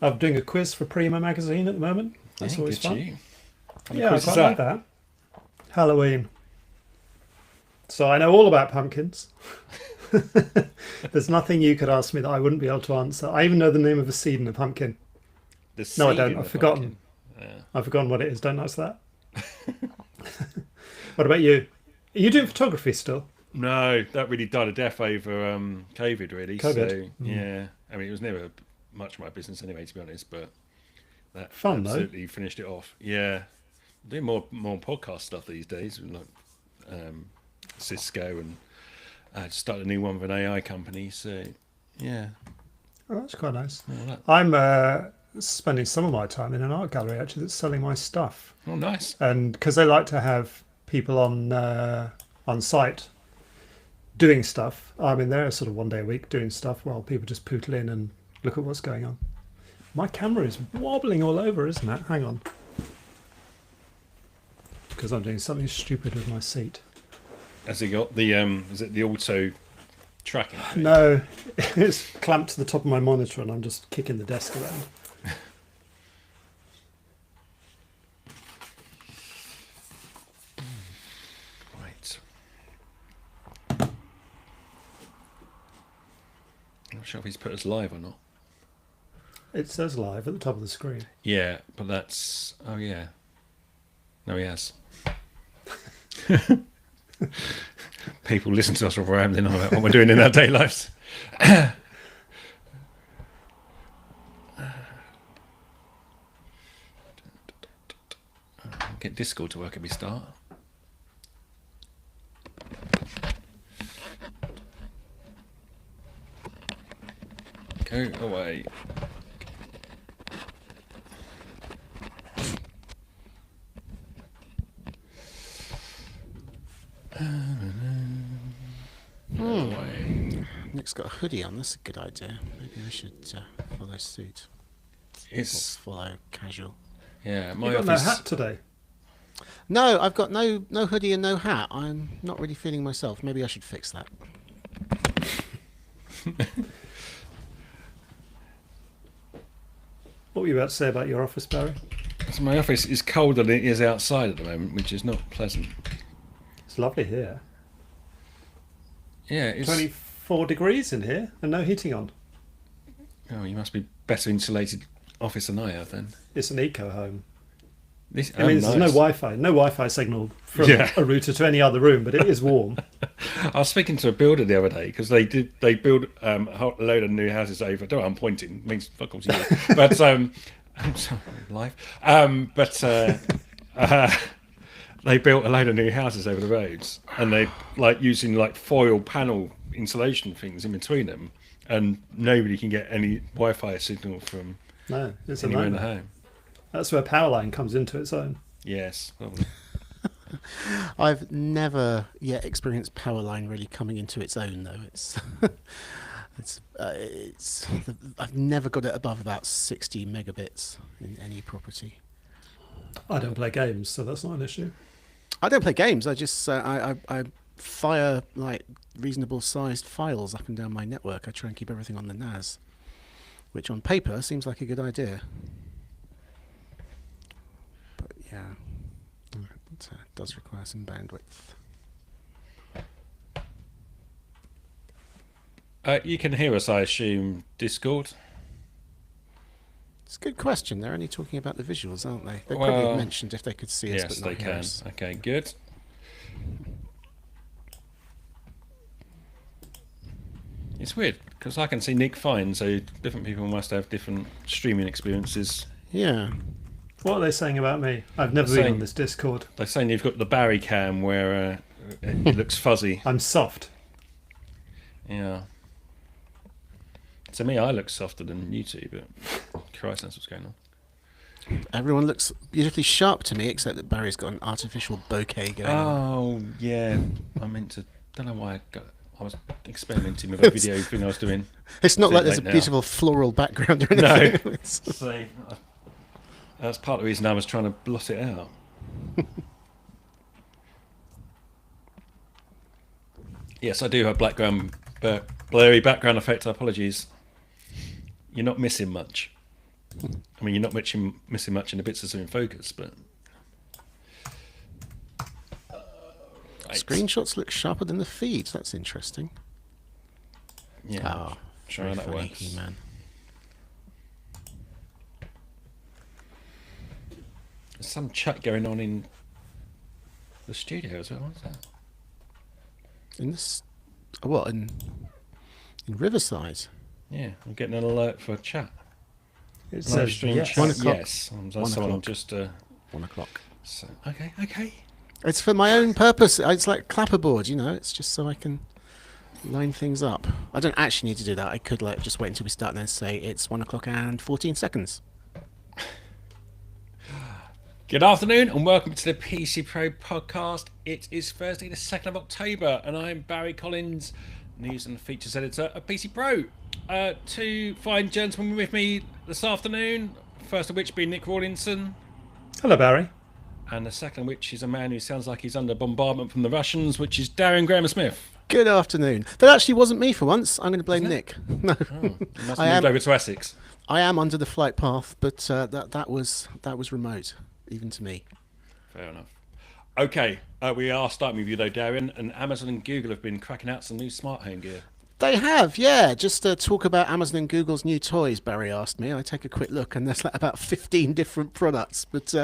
I'm doing a quiz for Prima magazine at the moment. That's Yeah, always good fun. you. What Yeah, I quiz is quite like that. Halloween. So I know all about pumpkins. There's nothing you could ask me that I wouldn't be able to answer. I even know the name of a seed in a pumpkin. The No, I seed don't. in I've the forgotten. pumpkin. Yeah. I've forgotten what it is. Don't ask that. What about you? Are you doing photography still? No, that really died a death over COVID, really. COVID. So yeah, I mean, it was never much of my business anyway, to be honest. But that Fun though. absolutely finished it off. Yeah, I'm doing more podcast stuff these days, with like Cisco, and I just started a new one with an AI company. So yeah, Oh, that's quite nice. all that. I'm spending some of my time in an art gallery actually that's selling my stuff, Oh, nice. and because they like to have people on site doing stuff, I'm in there sort of one day a week doing stuff while people just pootle in and look at what's going on. My camera is wobbling all over, isn't it? Hang on, because I'm doing something stupid with my seat. Has it got the is it the auto tracking thing? No, it's clamped to the top of my monitor, and I'm just kicking the desk around. Right. I'm not sure if he's put us live or not. It says live at the top of the screen. Yeah, but that's... Oh, yeah. No, he has. People listen to us while we're rambling on about what we're doing in our day lives. Get Discord to work at me start. Go away. Nick's got a hoodie on. That's a good idea. Maybe I should follow suit. It's... Or follow casual. Yeah, You my got no office... hat today. No, I've got no hoodie and no hat. I'm not really feeling myself. Maybe I should fix that. What were you about to say about your office, Barry? So my office is colder than it is outside at the moment, which is not pleasant. It's lovely here. Yeah, it's... 24 degrees in here and no heating on. Oh, you must be better insulated office than I have then. It's an eco home. This, It means nice. there's no Wi-Fi signal from Yeah. a router to any other room, but it is warm. I was speaking to a builder the other day because they build a load of new houses over. Don't know, I'm pointing, it means fuck all to you. But I'm sorry, live. They built a load of new houses over the roads, and they like using like foil panel insulation things in between them, and nobody can get any Wi-Fi signal from No, it's a anywhere in the nightmare. home. That's where Powerline comes into its own. Yes, probably. I've never yet experienced Powerline really coming into its own, though. I've never got it above about 60 megabits in any property. I don't play games, so that's not an issue. I don't play games. I just I fire like reasonable sized files up and down my network. I try and keep everything on the NAS, which on paper seems like a good idea. But yeah, it does require some bandwidth. You can hear us, I assume, Discord. It's a good question. They're only talking about the visuals, aren't they? They Well, probably have mentioned if they could see us, Yes, but not they hear can. us. Okay, good. It's weird because I can see Nick fine, so different people must have different streaming experiences. Yeah. What are they saying about me? I've never They're been saying- on this Discord. They're saying you've got the Barry cam where it looks fuzzy. I'm soft. Yeah. To me, I look softer than you two, but Christ knows what's going on. Everyone looks beautifully sharp to me, except that Barry's got an artificial bokeh going on. Oh, yeah. I meant to... Don't know why I was experimenting with a video thing I was doing. It's not Too like there's a late now. beautiful floral background or No. anything. It's- So, that's part of the reason I was trying to blot it out. Yes, I do have blurry background effect. Apologies. You're not missing much. I mean, you're not missing much in the bits that's in focus, but right. Screenshots look sharper than the feeds. That's interesting. Yeah, Oh, sure how that funny, works. He-Man. There's some chat going on in the studio as well. What's that? In this, what in Riverside? Yeah, I'm getting an alert for chat. It Live says stream yes. chat. 1 o'clock. Yes, 1 someone o'clock. just. 1 o'clock. So, okay. It's for my own purpose. It's like clapperboard, you know. It's just so I can line things up. I don't actually need to do that. I could like just wait until we start and then say it's 1 o'clock and 14 seconds. Good afternoon and welcome to the PC Pro podcast. It is Thursday, the 2nd of October, and I'm Barry Collins, news and features editor of PC Pro. Two fine gentlemen with me this afternoon, first of which being Nick Rawlinson, Hello, Barry. and the second of which is a man who sounds like he's under bombardment from the Russians, which is Darren Graham-Smith. Good afternoon. That actually wasn't me for once. I'm going to blame Nick. No, Oh, you must I have am- moved over to Essex. I am under the flight path, but that was remote, even to me. Fair enough. Okay, we are starting with you though, Darren, and Amazon and Google have been cracking out some new smart home gear. They have, yeah. Just to talk about Amazon and Google's new toys, Barry asked me. I take a quick look, and there's like about 15 different products. But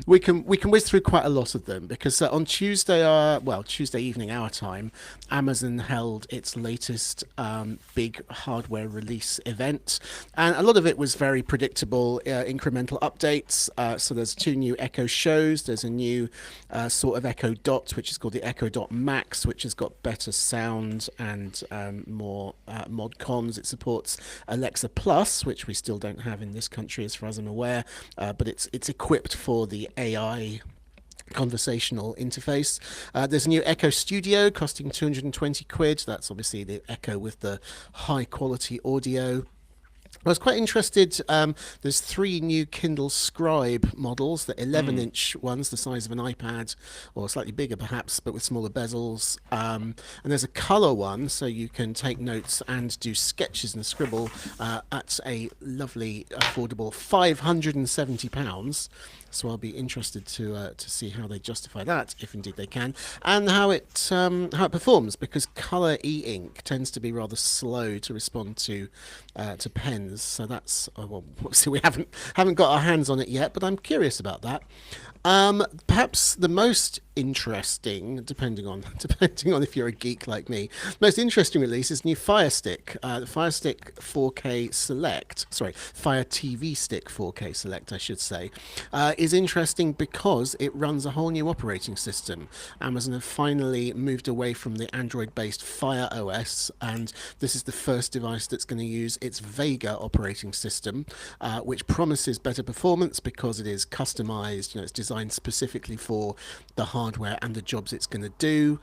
we can whiz through quite a lot of them because on Tuesday, Tuesday evening our time, Amazon held its latest big hardware release event, and a lot of it was very predictable, incremental updates. So there's 2 new Echo shows. There's a new sort of Echo Dot, which is called the Echo Dot Max, which has got better sound and more mod cons. It supports Alexa Plus, which we still don't have in this country as far as I'm aware, but it's equipped for the AI conversational interface. There's a new Echo Studio costing 220 quid. That's obviously the Echo with the high quality audio. I was quite interested. There's 3 new Kindle Scribe models, the 11-inch ones, the size of an iPad, or slightly bigger perhaps, but with smaller bezels. And there's a colour one, so you can take notes and do sketches and scribble at a lovely, affordable £570. So I'll be interested to see how they justify that, if indeed they can, and how it performs, because colour e-ink tends to be rather slow to respond to pens. So that's obviously we haven't got our hands on it yet, but I'm curious about that. Perhaps the most interesting, depending on if you're a geek like me, most interesting release is new Fire Stick, the Fire Stick 4K Select. Sorry, Fire TV Stick 4K Select, I should say, is interesting because it runs a whole new operating system. Amazon have finally moved away from the Android-based Fire OS, and this is the first device that's going to use its Vega operating system, which promises better performance because it is customized. It's designed specifically for the hardware and the jobs it's going to do.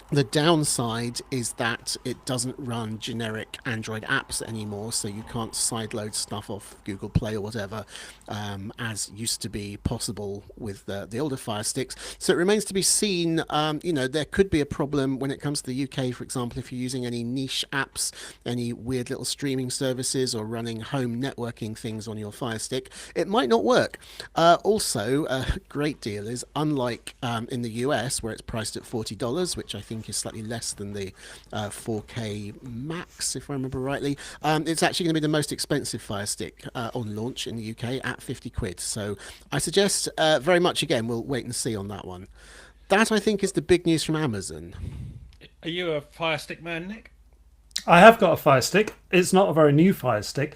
The downside is that it doesn't run generic Android apps anymore, so you can't sideload stuff off Google Play or whatever, as used to be possible with the older Fire Sticks. So it remains to be seen. There could be a problem when it comes to the UK, for example, if you're using any niche apps, any weird little streaming services, or running home networking things on your Fire Stick. It might not work. Also, a great deal is, unlike in the US, where it's priced at $40, which I think is slightly less than the 4K Max, if I remember rightly. It's actually going to be the most expensive Fire Stick on launch in the UK at 50 quid. So I suggest very much, again, we'll wait and see on that one. That, I think, is the big news from Amazon. Are you a Fire Stick man, Nick? I have got a Fire Stick. It's not a very new Fire Stick.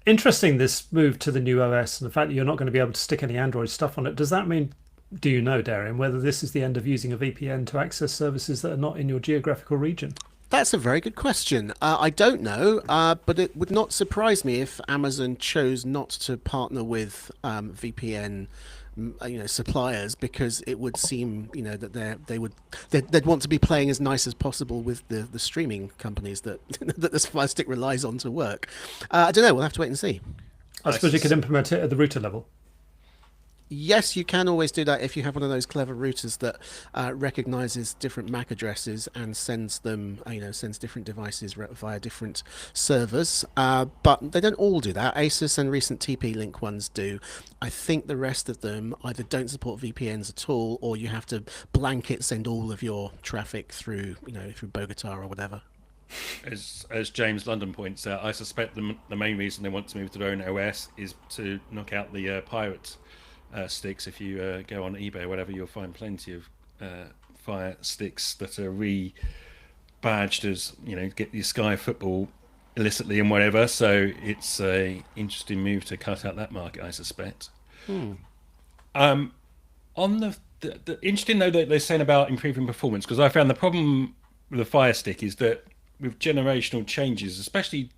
Interesting, this move to the new OS and the fact that you're not going to be able to stick any Android stuff on it. Does that mean, do you know, Darren, whether this is the end of using a VPN to access services that are not in your geographical region? That's a very good question. I don't know, but it would not surprise me if Amazon chose not to partner with VPN suppliers, because it would seem that they'd want to be playing as nice as possible with the streaming companies that that this Fire Stick relies on to work. I don't know. We'll have to wait and see. I suppose you could implement it at the router level. Yes, you can always do that if you have one of those clever routers that recognizes different MAC addresses and sends them, sends different devices via different servers. But they don't all do that. Asus and recent TP-Link ones do. I think the rest of them either don't support VPNs at all, or you have to blanket send all of your traffic through, through Bogota or whatever. As James London points out, I suspect the main reason they want to move to their own OS is to knock out the pirate sticks. If you go on eBay or whatever, you'll find plenty of Fire sticks that are re-badged as, get your Sky Football illicitly and whatever. So it's a interesting move to cut out that market, I suspect. On the interesting though that they're saying about improving performance, because I found the problem with the Fire Stick is that with generational changes, especially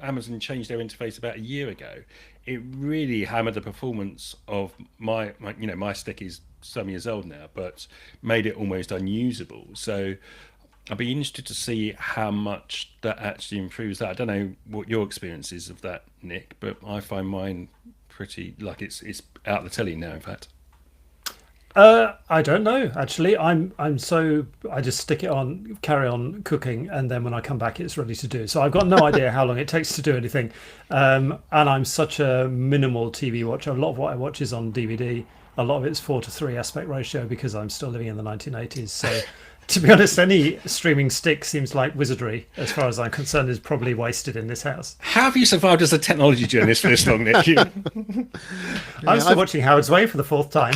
Amazon changed their interface about a year ago, it really hammered the performance of my stick is some years old now, but made it almost unusable. So I'd be interested to see how much that actually improves that. I don't know what your experience is of that, Nick, but I find mine pretty like it's out the telly now, in fact. I don't know actually. I just stick it on, carry on cooking, and then when I come back, it's ready to do. So I've got no idea how long it takes to do anything. And I'm such a minimal TV watcher. A lot of what I watch is on DVD. A lot of it's 4:3 aspect ratio because I'm still living in the 1980s. So to be honest, any streaming stick seems like wizardry as far as I'm concerned. Is probably wasted in this house. How have you survived as a technology journalist for this long, Nick? I'm still watching Howard's Way for the fourth time.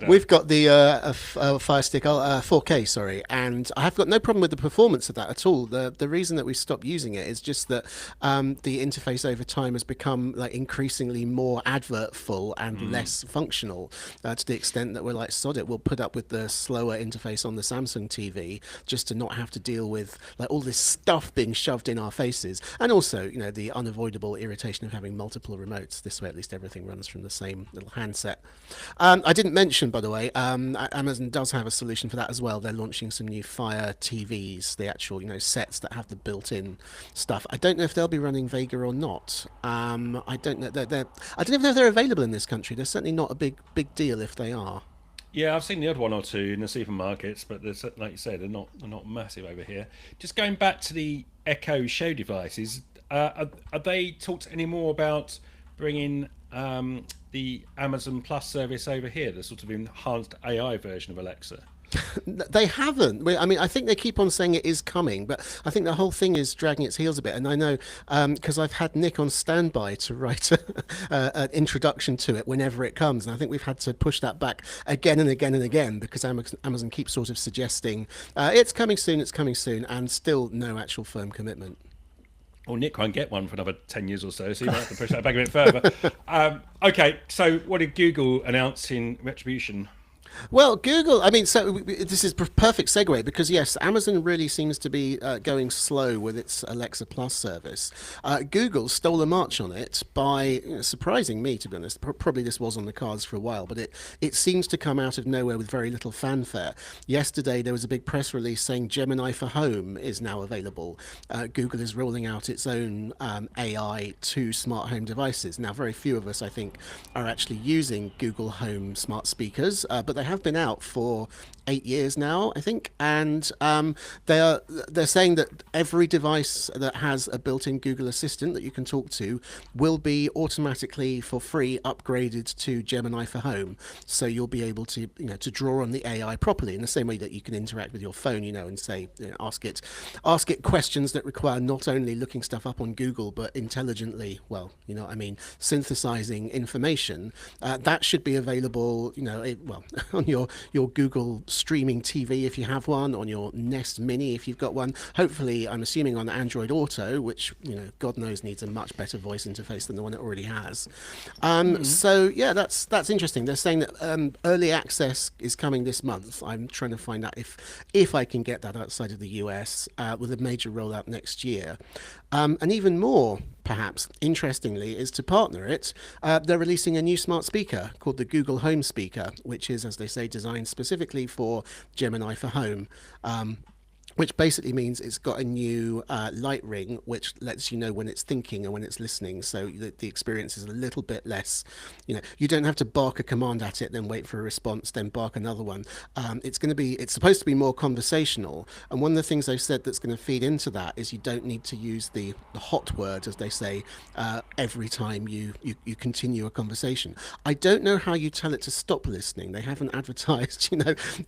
We've got the Fire Stick 4K, sorry, and I have got no problem with the performance of that at all. The reason that we stopped using it is just that the interface over time has become like increasingly more advert full and less functional, to the extent that we're like, sod it, we'll put up with the slower interface on the Samsung TV just to not have to deal with like all this stuff being shoved in our faces, and also the unavoidable irritation of having multiple remotes. This way at least everything runs from the same little handset. I didn't mention, by the way, Amazon does have a solution for that as well. They're launching some new Fire TVs, the actual sets that have the built-in stuff. I don't know if they'll be running Vega or not. I don't know. I don't even know if they're available in this country. They're certainly not a big deal if they are. Yeah, I've seen the odd one or two in the supermarkets, but like you say, they're not massive over here. Just going back to the Echo Show devices, are they talked any more about bringing the Amazon Plus service over here, the sort of enhanced AI version of Alexa? They haven't. I mean, I think they keep on saying it is coming, but I think the whole thing is dragging its heels a bit. And I know because I've had Nick on standby to write an introduction to it whenever it comes. And I think we've had to push that back again and again and again because Amazon keeps sort of suggesting it's coming soon, and still no actual firm commitment. Well, Nick won't get one for another 10 years or so you might have to push that back a bit further. Okay, so what did Google announce in retribution? Well, Google, I mean, so this is perfect segue because, yes, Amazon really seems to be going slow with its Alexa Plus service. Google stole a march on it by surprising me, to be honest. Probably this was on the cards for a while, but it seems to come out of nowhere with very little fanfare. Yesterday, there was a big press release saying Gemini for Home is now available. Google is rolling out its own AI to smart home devices. Now, very few of us, I think, are actually using Google Home smart speakers, but they have been out for 8 years now, I think, and they're saying that every device that has a built-in Google Assistant that you can talk to will be automatically for free upgraded to Gemini for Home. So you'll be able to to draw on the AI properly in the same way that you can interact with your phone, and say ask it questions that require not only looking stuff up on Google but intelligently, synthesizing information. That should be available, on your Google streaming TV if you have one, on your Nest Mini if you've got one. Hopefully, I'm assuming on Android Auto, which God knows needs a much better voice interface than the one it already has. So yeah, that's interesting. They're saying that early access is coming this month. I'm trying to find out if I can get that outside of the US, with a major rollout next year. And even more, perhaps interestingly, is to partner it. They're releasing a new smart speaker called the Google Home Speaker, which is, as they say, designed specifically for Gemini for Home. which basically means it's got a new light ring, which lets you know when it's thinking and when it's listening. So the experience is a little bit less, you don't have to bark a command at it, then wait for a response, then bark another one. It's supposed to be more conversational. And one of the things they've said that's going to feed into that is you don't need to use the hot word, as they say, every time you continue a conversation. I don't know how you tell it to stop listening. They haven't advertised,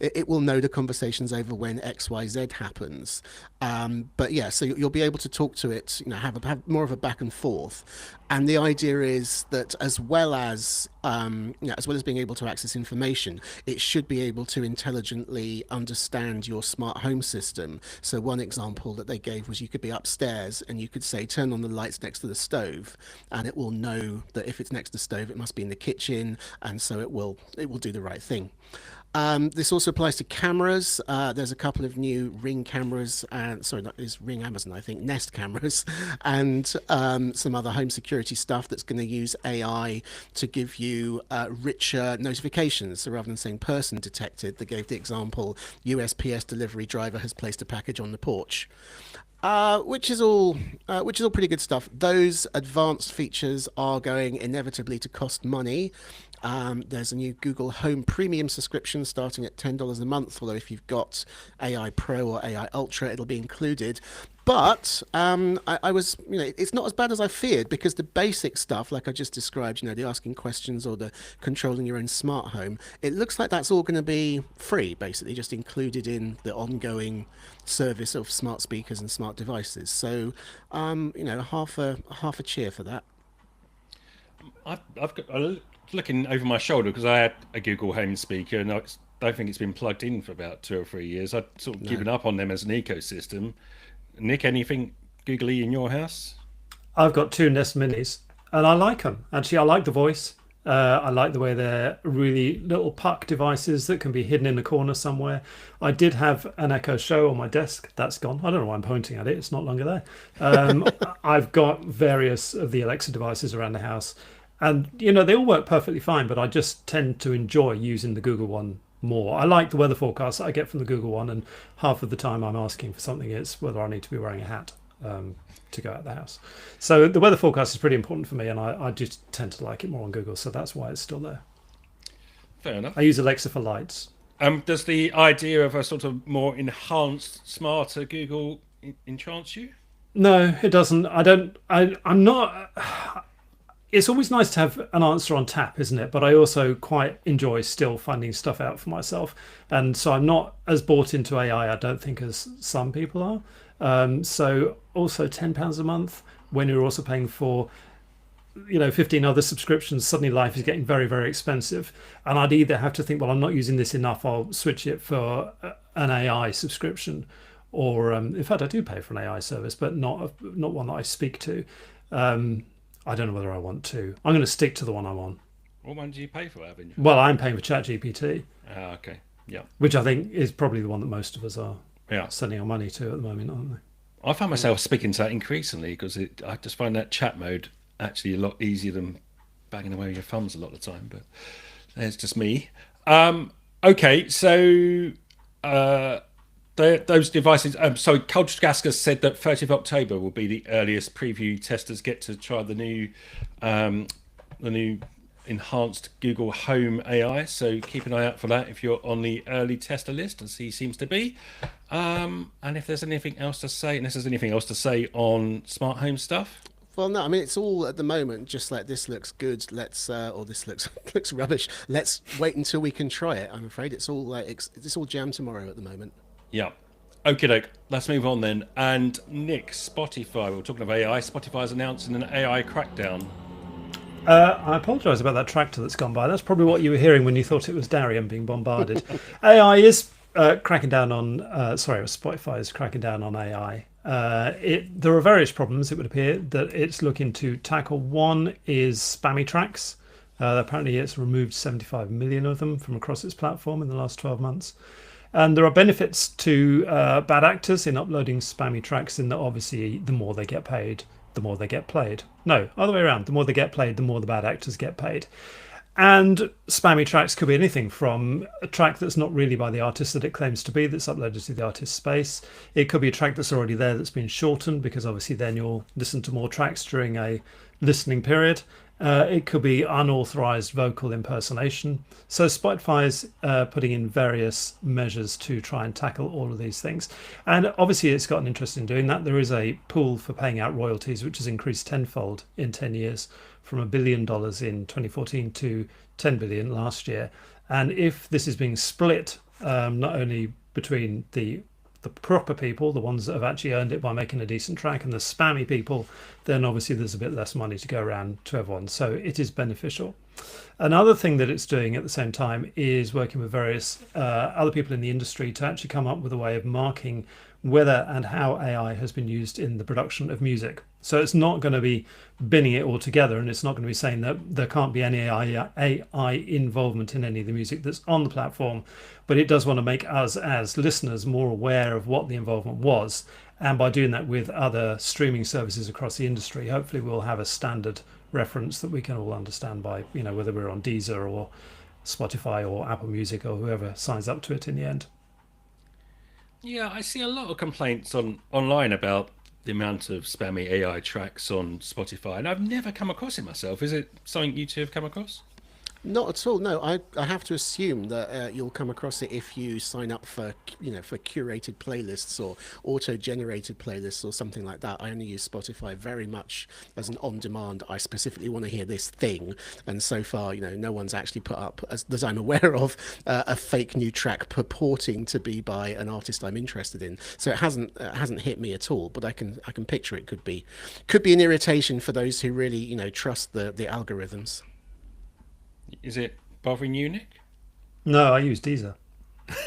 it will know the conversation's over when XYZ happens. But yeah, so you'll be able to talk to it, have more of a back and forth. And the idea is that as well as being able to access information, it should be able to intelligently understand your smart home system. So one example that they gave was you could be upstairs and you could say, turn on the lights next to the stove, and it will know that if it's next to the stove, it must be in the kitchen, and so it will do the right thing. This also applies to cameras. There's a couple of new Ring cameras, sorry, not is Ring Amazon, I think, Nest cameras, and some other home security stuff that's going to use AI to give you richer notifications. So rather than saying person detected, they gave the example, USPS delivery driver has placed a package on the porch. Which is all pretty good stuff. Those advanced features are going inevitably to cost money. There's a new Google Home Premium subscription starting at $10 a month, although if you've got AI Pro or AI Ultra, it'll be included. But I was, it's not as bad as I feared, because the basic stuff, like I just described, the asking questions or the controlling your own smart home, it looks like that's all going to be free, basically, just included in the ongoing service of smart speakers and smart devices. So, half a cheer for that. I've got looking over my shoulder because I had a Google Home speaker, and I don't think it's been plugged in for about 2 or 3 years. I've sort of given up on them as an ecosystem. Nick, anything googly in your house? I've got 2 Nest Minis, and I like them. Actually, I like the voice. I like the way they're really little puck devices that can be hidden in a corner somewhere. I did have an Echo Show on my desk. That's gone. I don't know why I'm pointing at it. It's not longer there. I've got various of the Alexa devices around the house. And, they all work perfectly fine, but I just tend to enjoy using the Google one more. I like the weather forecast that I get from the Google one, and half of the time I'm asking for something, it's whether I need to be wearing a hat to go out the house. So the weather forecast is pretty important for me, and I just tend to like it more on Google, so that's why it's still there. Fair enough. I use Alexa for lights. Does the idea of a sort of more enhanced, smarter Google enchant you? No, it doesn't. I'm not... It's always nice to have an answer on tap, isn't it? But I also quite enjoy still finding stuff out for myself. And so I'm not as bought into AI, I don't think, as some people are. So also £10 a month, when you're also paying for 15 other subscriptions, suddenly life is getting very, very expensive. And I'd either have to think, well, I'm not using this enough, I'll switch it for an AI subscription. Or in fact, I do pay for an AI service, but not one that I speak to. I don't know whether I want to. I'm going to stick to the one I'm on. What one do you pay for, Avin? Well, I'm paying for ChatGPT. Okay. Yeah. Which I think is probably the one that most of us are Yeah. sending our money to at the moment, aren't they? I find myself speaking to that increasingly because I just find that chat mode actually a lot easier than banging away with your thumbs a lot of the time. But there's just me. Okay, so those devices. So Culture Gaskas said that 30th of October will be the earliest preview testers get to try the new enhanced Google Home AI. So keep an eye out for that if you're on the early tester list, as he seems to be. And if there's anything else to say, unless there's anything else to say on smart home stuff. Well, no, I mean, it's all at the moment just like this looks good. Let's or this looks rubbish. Let's wait until we can try it. I'm afraid it's all like it's all jam tomorrow at the moment. Yeah. Okay, doke. Let's move on then. And Nick, Spotify. We're talking of AI. Spotify's announcing an AI crackdown. I apologise about that tractor that's gone by. That's probably what you were hearing when you thought it was Darian being bombarded. AI is cracking down on. Spotify is cracking down on AI. There are various problems, it would appear, that it's looking to tackle. One is spammy tracks. Apparently it's removed 75 million of them from across its platform in the last 12 months. And there are benefits to bad actors in uploading spammy tracks, in that obviously the more they get paid, the more they get played. No, other way around. The more they get played, the more the bad actors get paid. And spammy tracks could be anything from a track that's not really by the artist that it claims to be, that's uploaded to the artist's space. It could be a track that's already there that's been shortened, because obviously then you'll listen to more tracks during a listening period. It could be unauthorized vocal impersonation. So Spotify is putting in various measures to try and tackle all of these things. And obviously it's got an interest in doing that. There is a pool for paying out royalties, which has increased tenfold in 10 years, from $1 billion in 2014 to 10 billion last year. And if this is being split, not only between the proper people, the ones that have actually earned it by making a decent track, and the spammy people, then obviously there's a bit less money to go around to everyone. So it is beneficial. Another thing that it's doing at the same time is working with various other people in the industry to actually come up with a way of marking whether and how AI has been used in the production of music. So it's not going to be binning it all together, and it's not going to be saying that there can't be any AI involvement in any of the music that's on the platform, but it does want to make us as listeners more aware of what the involvement was. And by doing that with other streaming services across the industry, hopefully we'll have a standard reference that we can all understand by, whether we're on Deezer or Spotify or Apple Music or whoever signs up to it in the end. Yeah, I see a lot of complaints online about the amount of spammy AI tracks on Spotify, and I've never come across it myself. Is it something you two have come across? Not at all. No, I have to assume that you'll come across it if you sign up for for curated playlists or auto-generated playlists or something like that. I only use Spotify very much as an on-demand. I specifically want to hear this thing, and so far, no one's actually put up, as I'm aware of, a fake new track purporting to be by an artist I'm interested in. So it hasn't hit me at all. But I can picture it could be an irritation for those who really trust the algorithms. Is it bothering you, Nick? No, I use Deezer.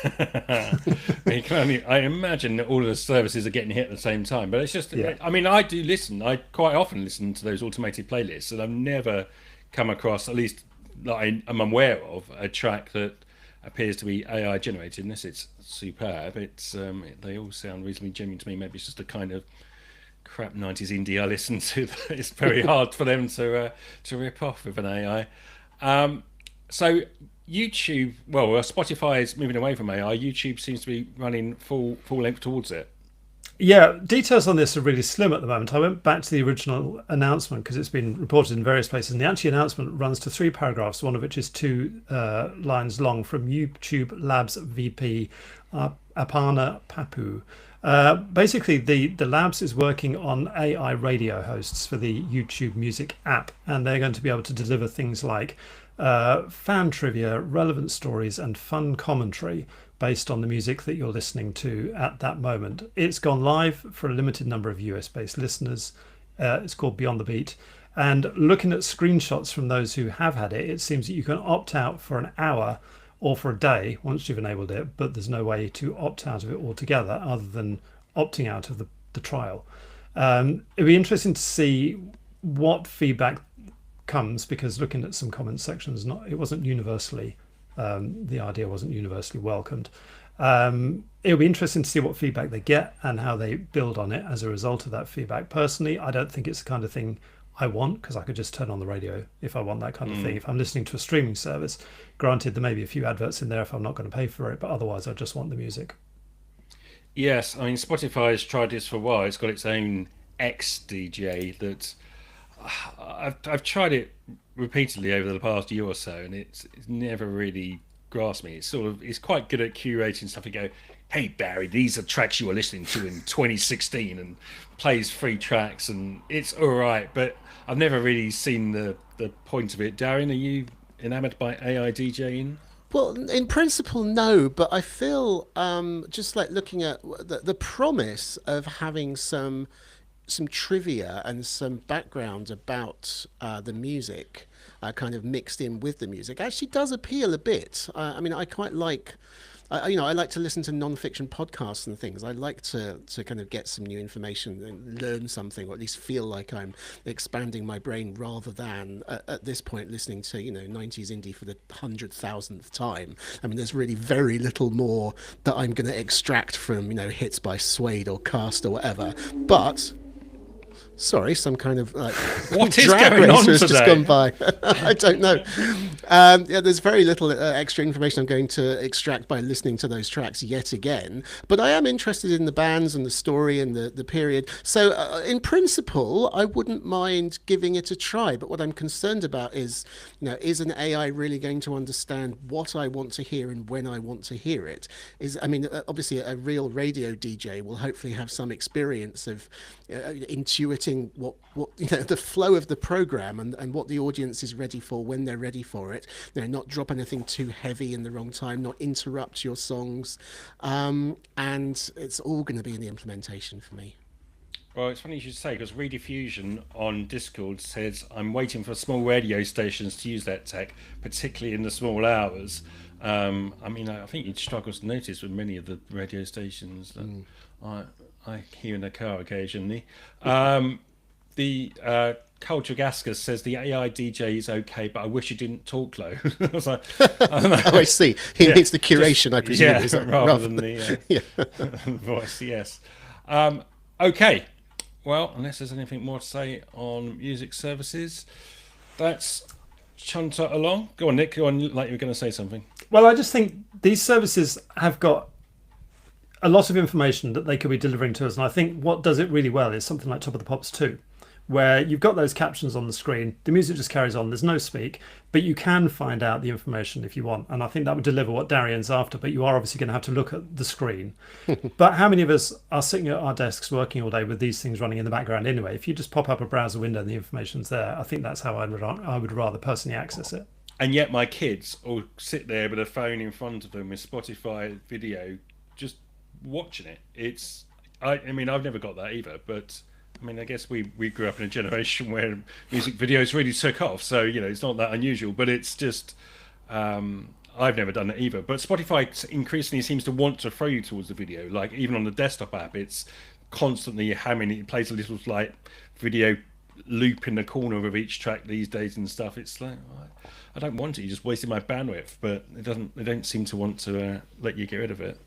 I imagine that all of the services are getting hit at the same time, but it's just, Yeah. I mean, I do listen. I quite often listen to those automated playlists, and I've never come across, at least that I'm aware of, a track that appears to be AI generated, unless it's superb. They all sound reasonably genuine to me. Maybe it's just a kind of crap 90s indie I listen to. It's very hard for them to rip off with an AI. So YouTube, Spotify is moving away from AI. YouTube seems to be running full length towards it. Yeah, details on this are really slim at the moment. I went back to the original announcement because it's been reported in various places, and the actual announcement runs to 3 paragraphs, one of which is 2 lines long, from YouTube Labs VP Aparna Papu. Basically, the Labs is working on AI radio hosts for the YouTube Music app, and they're going to be able to deliver things like fan trivia, relevant stories, and fun commentary based on the music that you're listening to at that moment. It's gone live for a limited number of US-based listeners. It's called Beyond the Beat. And looking at screenshots from those who have had it, it seems that you can opt out for an hour or for a day once you've enabled it, but there's no way to opt out of it altogether other than opting out of the trial. It'd be interesting to see what feedback comes, because looking at some comment sections, it wasn't universally, the idea wasn't universally welcomed. It'll be interesting to see what feedback they get and how they build on it as a result of that feedback. Personally, I don't think it's the kind of thing I want, because I could just turn on the radio if I want that kind of thing. If I'm listening to a streaming service, granted there may be a few adverts in there if I'm not going to pay for it, but otherwise I just want the music. Yes, I mean, Spotify has tried this for a while. It's got its own XDJ that I've tried it repeatedly over the past year or so, and it's never really grasped me. It's quite good at curating stuff. You go, hey Barry, these are tracks you were listening to in 2016, and plays 3 tracks, and it's all right, but I've never really seen the point of it. Darren, are you enamored by AI DJing? Well, in principle, no, but I feel just like looking at the promise of having some trivia and some background about the music kind of mixed in with the music actually does appeal a bit. I mean, I quite like, I like to listen to non-fiction podcasts and things. I like to kind of get some new information and learn something, or at least feel like I'm expanding my brain, rather than at this point listening to 90s indie for the 100,000th time. I mean, there's really very little more that I'm going to extract from hits by Suede or Cast or whatever. But Sorry, some kind of like What is drag going on racer has just today? gone by. I don't know. Yeah, there's very little extra information I'm going to extract by listening to those tracks yet again. But I am interested in the bands and the story and the period. So, in principle, I wouldn't mind giving it a try. But what I'm concerned about is, is an AI really going to understand what I want to hear and when I want to hear it? Obviously, a real radio DJ will hopefully have some experience of intuiting what the flow of the program and what the audience is ready for when they're ready for it. Not drop anything too heavy in the wrong time, not interrupt your songs, and it's all going to be in the implementation for me. Well, it's funny you should say, because Rediffusion on Discord says, I'm waiting for small radio stations to use that tech, particularly in the small hours. I think you'd struggle to notice with many of the radio stations that I hear in the car occasionally. The Culture Gaskus says the AI DJ is okay, but I wish you didn't talk low. I was like, I see. He needs the curation, I presume. Yeah, is that rather than the voice. Yes. Okay. Well, unless there's anything more to say on music services, that's chunter along. Go on, Nick. Go on, like you were going to say something. Well, I just think these services have got a lot of information that they could be delivering to us. And I think what does it really well is something like Top of the Pops 2, where you've got those captions on the screen, the music just carries on, there's no speak, but you can find out the information if you want. And I think that would deliver what Darian's after, but you are obviously going to have to look at the screen. But how many of us are sitting at our desks working all day with these things running in the background anyway? If you just pop up a browser window and the information's there, I think that's how I would rather personally access it. And yet my kids all sit there with a phone in front of them with Spotify video, just watching it. I've never got that either, but I guess we grew up in a generation where music videos really took off, so it's not that unusual, but it's just I've never done it either. But Spotify increasingly seems to want to throw you towards the video, like even on the desktop app, it's constantly it plays a little like video loop in the corner of each track these days and stuff. It's like, I don't want it, you're just wasting my bandwidth, but they don't seem to want to let you get rid of it.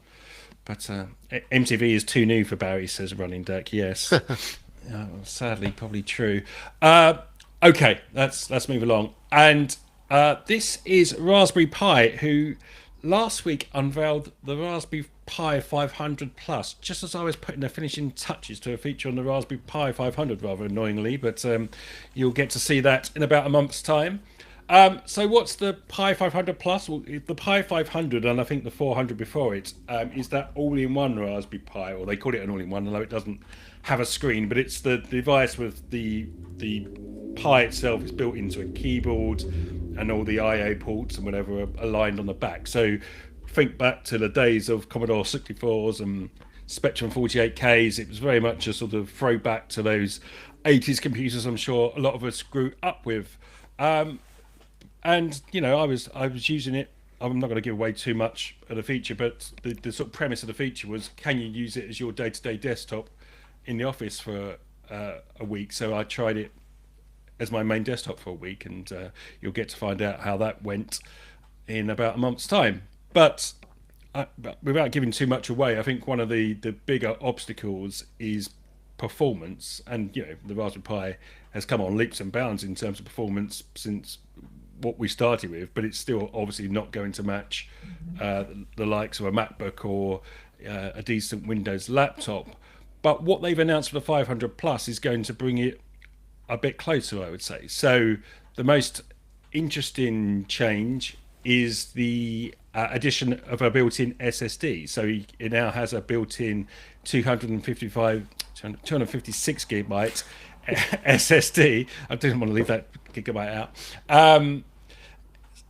But MTV is too new for Barry, says Running Deck. Yes, sadly, probably true. Okay, let's move along. And this is Raspberry Pi, who last week unveiled the Raspberry Pi 500 Plus, just as I was putting the finishing touches to a feature on the Raspberry Pi 500, rather annoyingly. But you'll get to see that in about a month's time. So what's the Pi 500 Plus? Well, the Pi 500, and I think the 400 before it, is that all-in-one Raspberry Pi, or they call it an all-in-one, although it doesn't have a screen, but it's the device with the Pi itself is built into a keyboard, and all the I/O ports and whatever are aligned on the back. So think back to the days of Commodore 64s and Spectrum 48Ks. It was very much a sort of throwback to those 80s computers I'm sure a lot of us grew up with. And I was using it. I'm not going to give away too much of the feature, but the sort of premise of the feature was, can you use it as your day-to-day desktop in the office for a week? So I tried it as my main desktop for a week, and you'll get to find out how that went in about a month's time. But without giving too much away, I think one of the bigger obstacles is performance, and the Raspberry Pi has come on leaps and bounds in terms of performance since what we started with, but it's still obviously not going to match the likes of a MacBook or a decent Windows laptop. But what they've announced for the 500 Plus is going to bring it a bit closer, I would say. So the most interesting change is the addition of a built-in SSD. So it now has a built-in 256 gigabyte SSD. I didn't want to leave that gigabyte out.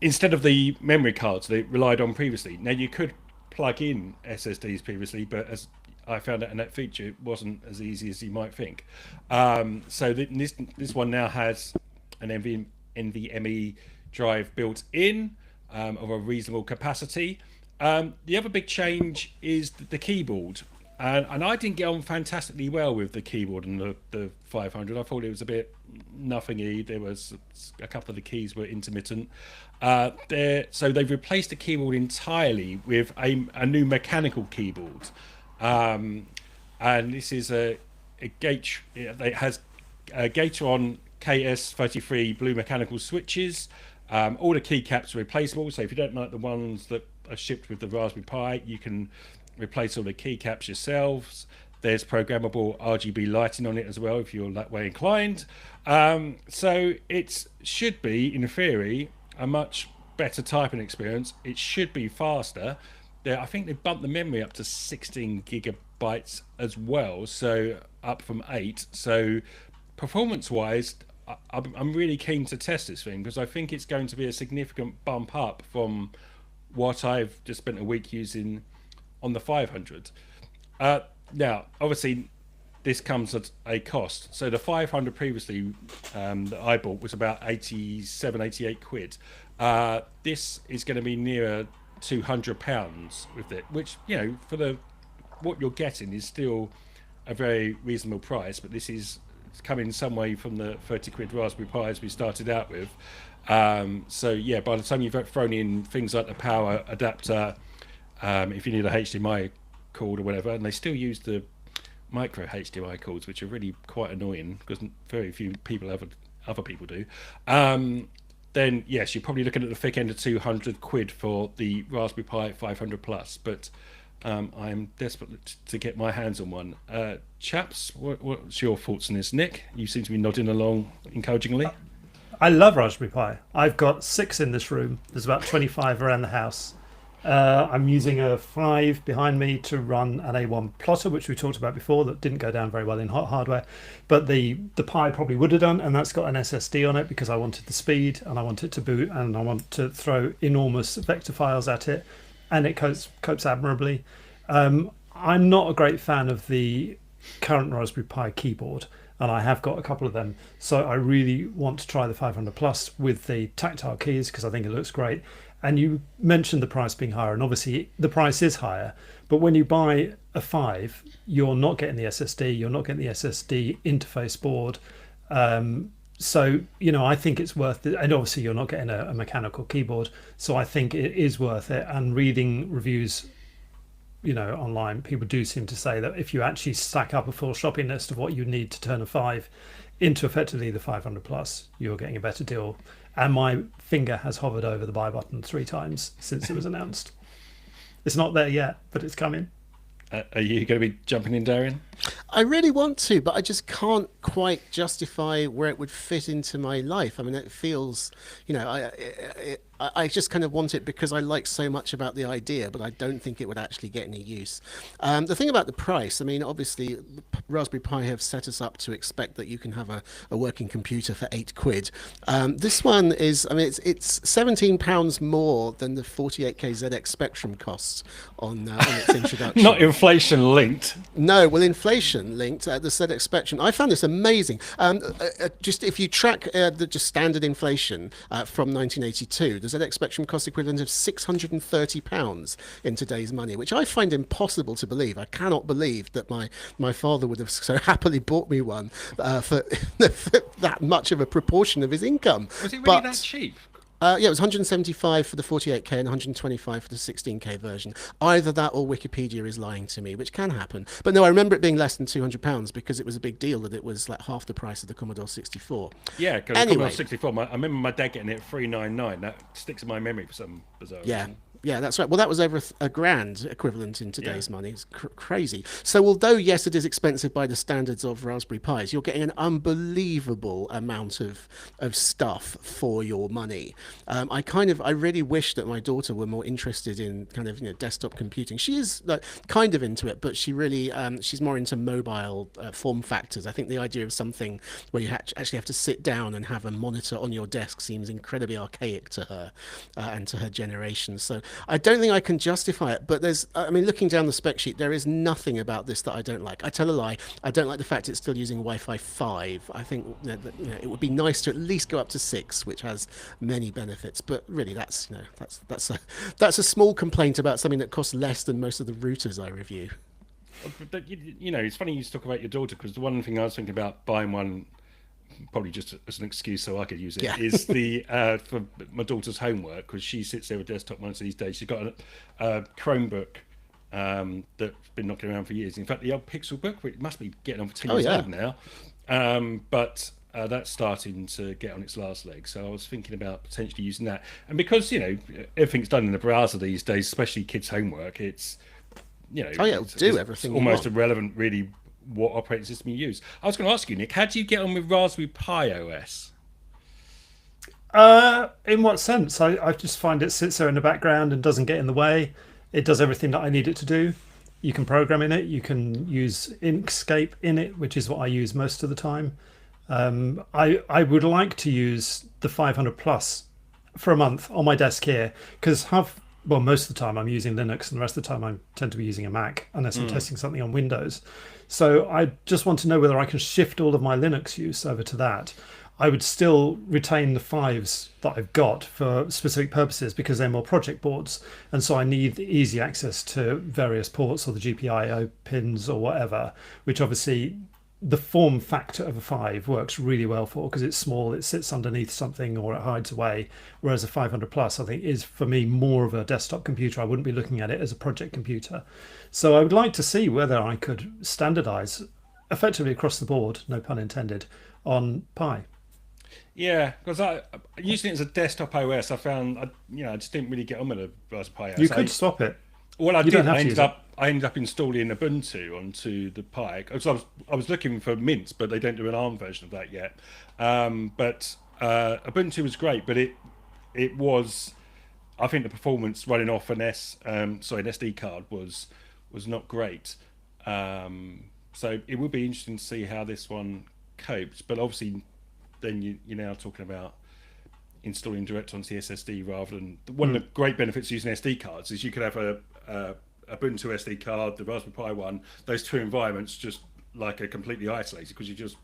Instead of the memory cards they relied on previously. Now, you could plug in SSDs previously, but as I found out in that feature, it wasn't as easy as you might think. So this one now has an NVMe drive built in of a reasonable capacity. The other big change is the keyboard. And I didn't get on fantastically well with the keyboard and the 500. I thought it was a bit nothingy. There was a couple of the keys were intermittent. So they've replaced the keyboard entirely with a new mechanical keyboard. And this is a gate. It has Gateron KS33 blue mechanical switches. All the keycaps are replaceable, so if you don't like the ones that are shipped with the Raspberry Pi, you can replace all the keycaps yourselves. There's programmable RGB lighting on it as well if you're that way inclined. So it should be, in theory, a much better typing experience. It should be faster. I think they bumped the memory up to 16 gigabytes as well, so up from 8. So performance-wise, I'm really keen to test this thing because I think it's going to be a significant bump up from what I've just spent a week using on the 500. Now, obviously, this comes at a cost. So the 500 previously that I bought was about 87, 88 quid. This is going to be nearer £200 with it, which, you know, for what you're getting is still a very reasonable price, but this is coming some way from the 30 quid Raspberry Pis we started out with. So yeah, by the time you've thrown in things like the power adapter, if you need a HDMI cord or whatever, and they still use the micro HDMI cords, which are really quite annoying because very few people other people do. Then yes, you're probably looking at the thick end of 200 quid for the Raspberry Pi 500 Plus, but I'm desperate to get my hands on one. Chaps, what's your thoughts on this? Nick, you seem to be nodding along encouragingly. I love Raspberry Pi. I've got 6 in this room. There's about 25 around the house. I'm using a 5 behind me to run an A1 plotter, which we talked about before, that didn't go down very well in hot hardware, but the Pi probably would have done, and that's got an SSD on it because I wanted the speed and I want it to boot and I want to throw enormous vector files at it, and it copes admirably. I'm not a great fan of the current Raspberry Pi keyboard, and I have got a couple of them, so I really want to try the 500 Plus with the tactile keys because I think it looks great. And you mentioned the price being higher, and obviously the price is higher, but when you buy a 5, you're not getting the SSD, you're not getting the SSD interface board. So, you know, I think it's worth it. And obviously you're not getting a mechanical keyboard, so I think it is worth it. And reading reviews, you know, online, people do seem to say that if you actually stack up a full shopping list of what you need to turn a 5 into effectively the 500 Plus, you're getting a better deal. And my finger has hovered over the buy button 3 times since it was announced. It's not there yet, but it's coming. Are you going to be jumping in, Darian? I really want to, but I just can't quite justify where it would fit into my life. I mean, it feels, you know, I just kind of want it because I like so much about the idea, but I don't think it would actually get any use. The thing about the price, I mean, obviously, Raspberry Pi have set us up to expect that you can have a working computer for 8 quid. This one is, I mean, it's £17 more than the 48K ZX Spectrum costs on its introduction. Not inflation linked. No, well, inflation linked at the ZX Spectrum. I found this amazing. Just if you track the just standard inflation from 1982, the ZX Spectrum cost equivalent of £630 in today's money, which I find impossible to believe. I cannot believe that my father would have so happily bought me one for that much of a proportion of his income. Was it really that cheap? Yeah, it was 175 for the 48K and 125 for the 16K version. Either that or Wikipedia is lying to me, which can happen. But no, I remember it being less than £200 because it was a big deal that it was like half the price of the Commodore 64. Yeah, because anyway, Commodore 64, I remember my dad getting it at $399. That sticks in my memory for some bizarre reason. Yeah, that's right. Well, that was over a grand equivalent in today's money. It's crazy. So although, yes, it is expensive by the standards of Raspberry Pis, you're getting an unbelievable amount of stuff for your money. I really wish that my daughter were more interested in kind of, you know, desktop computing. She is kind of into it, but she really, she's more into mobile form factors. I think the idea of something where you actually have to sit down and have a monitor on your desk seems incredibly archaic to her and to her generation. So I don't think I can justify it, but looking down the spec sheet, there is nothing about this that I don't like. I tell a lie. I don't like the fact it's still using Wi-Fi 5. I think that, it would be nice to at least go up to 6, which has many benefits. But really, that's a small complaint about something that costs less than most of the routers I review. But, you know, it's funny you talk about your daughter, because the one thing I was thinking about buying one, probably just as an excuse so I could use it, is the for my daughter's homework, because she sits there with desktop monitors these days. She's got a Chromebook that's been knocking around for years. In fact, the old Pixel book, which must be getting on for 10 years old now, But that's starting to get on its last leg. So I was thinking about potentially using that. And because, everything's done in the browser these days, especially kids' homework, it's, Oh yeah, it'll do it's everything you almost want. irrelevant, really, what operating system you use. I was going to ask you, Nick, how do you get on with Raspberry Pi OS? In what sense? I just find it sits there in the background and doesn't get in the way. It does everything that I need it to do. You can program in it. You can use Inkscape in it, which is what I use most of the time. I would like to use the 500 plus for a month on my desk here because most of the time I'm using Linux and the rest of the time I tend to be using a Mac unless I'm testing something on Windows. So I just want to know whether I can shift all of my Linux use over to that. I would still retain the fives that I've got for specific purposes because they're more project boards. And so I need easy access to various ports or the GPIO pins or whatever, which obviously the form factor of a 5 works really well for because it's small, it sits underneath something or it hides away. Whereas a 500 plus, I think, is for me more of a desktop computer. I wouldn't be looking at it as a project computer. So I would like to see whether I could standardize effectively across the board, no pun intended, on Pi. Yeah, because I using it as a desktop OS, I found I just didn't really get on with the Raspberry Pi You OS. could swap it. Well, I You did. don't have to use it. I ended up installing Ubuntu onto the Pi. So I was looking for Mint, but they don't do an ARM version of that yet. But Ubuntu was great, but it was, I think the performance running off an an SD card was not great. So it would be interesting to see how this one copes. But obviously, then you're now talking about installing direct onto the SSD rather than one of the great benefits of using SD cards is you could have a Ubuntu SD card, the Raspberry Pi one, those two environments just like are completely isolated because you're just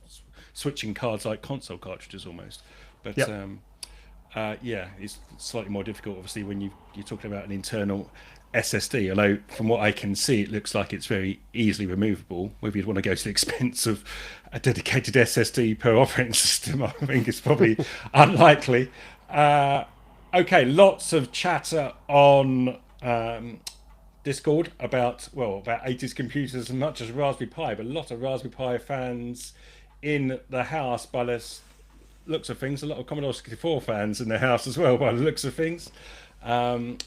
switching cards like console cartridges almost. But Yep. yeah, it's slightly more difficult obviously when you're talking about an internal SSD, although from what I can see it looks like it's very easily removable. Whether you'd want to go to the expense of a dedicated SSD per operating system, I think it's probably unlikely. Okay, lots of chatter on Discord about 80s computers and not just Raspberry Pi, but a lot of Raspberry Pi fans in the house by the looks of things. A lot of Commodore 64 fans in the house as well by the looks of things.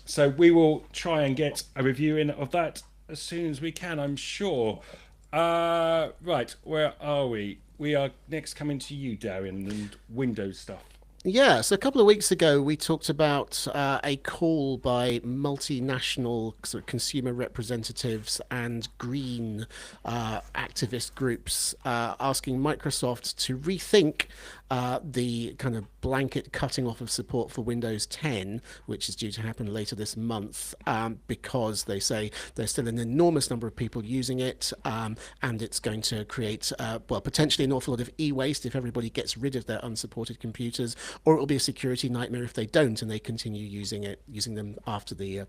So we will try and get a review in of that as soon as we can, I'm sure. Right, where are we? We are next coming to you, Darian, and Windows stuff. Yeah, so a couple of weeks ago, we talked about a call by multinational sort of consumer representatives and green activist groups asking Microsoft to rethink the kind of blanket cutting off of support for Windows 10, which is due to happen later this month, because they say there's still an enormous number of people using it, and it's going to create, potentially an awful lot of e-waste if everybody gets rid of their unsupported computers, or it will be a security nightmare if they don't and they continue using them after the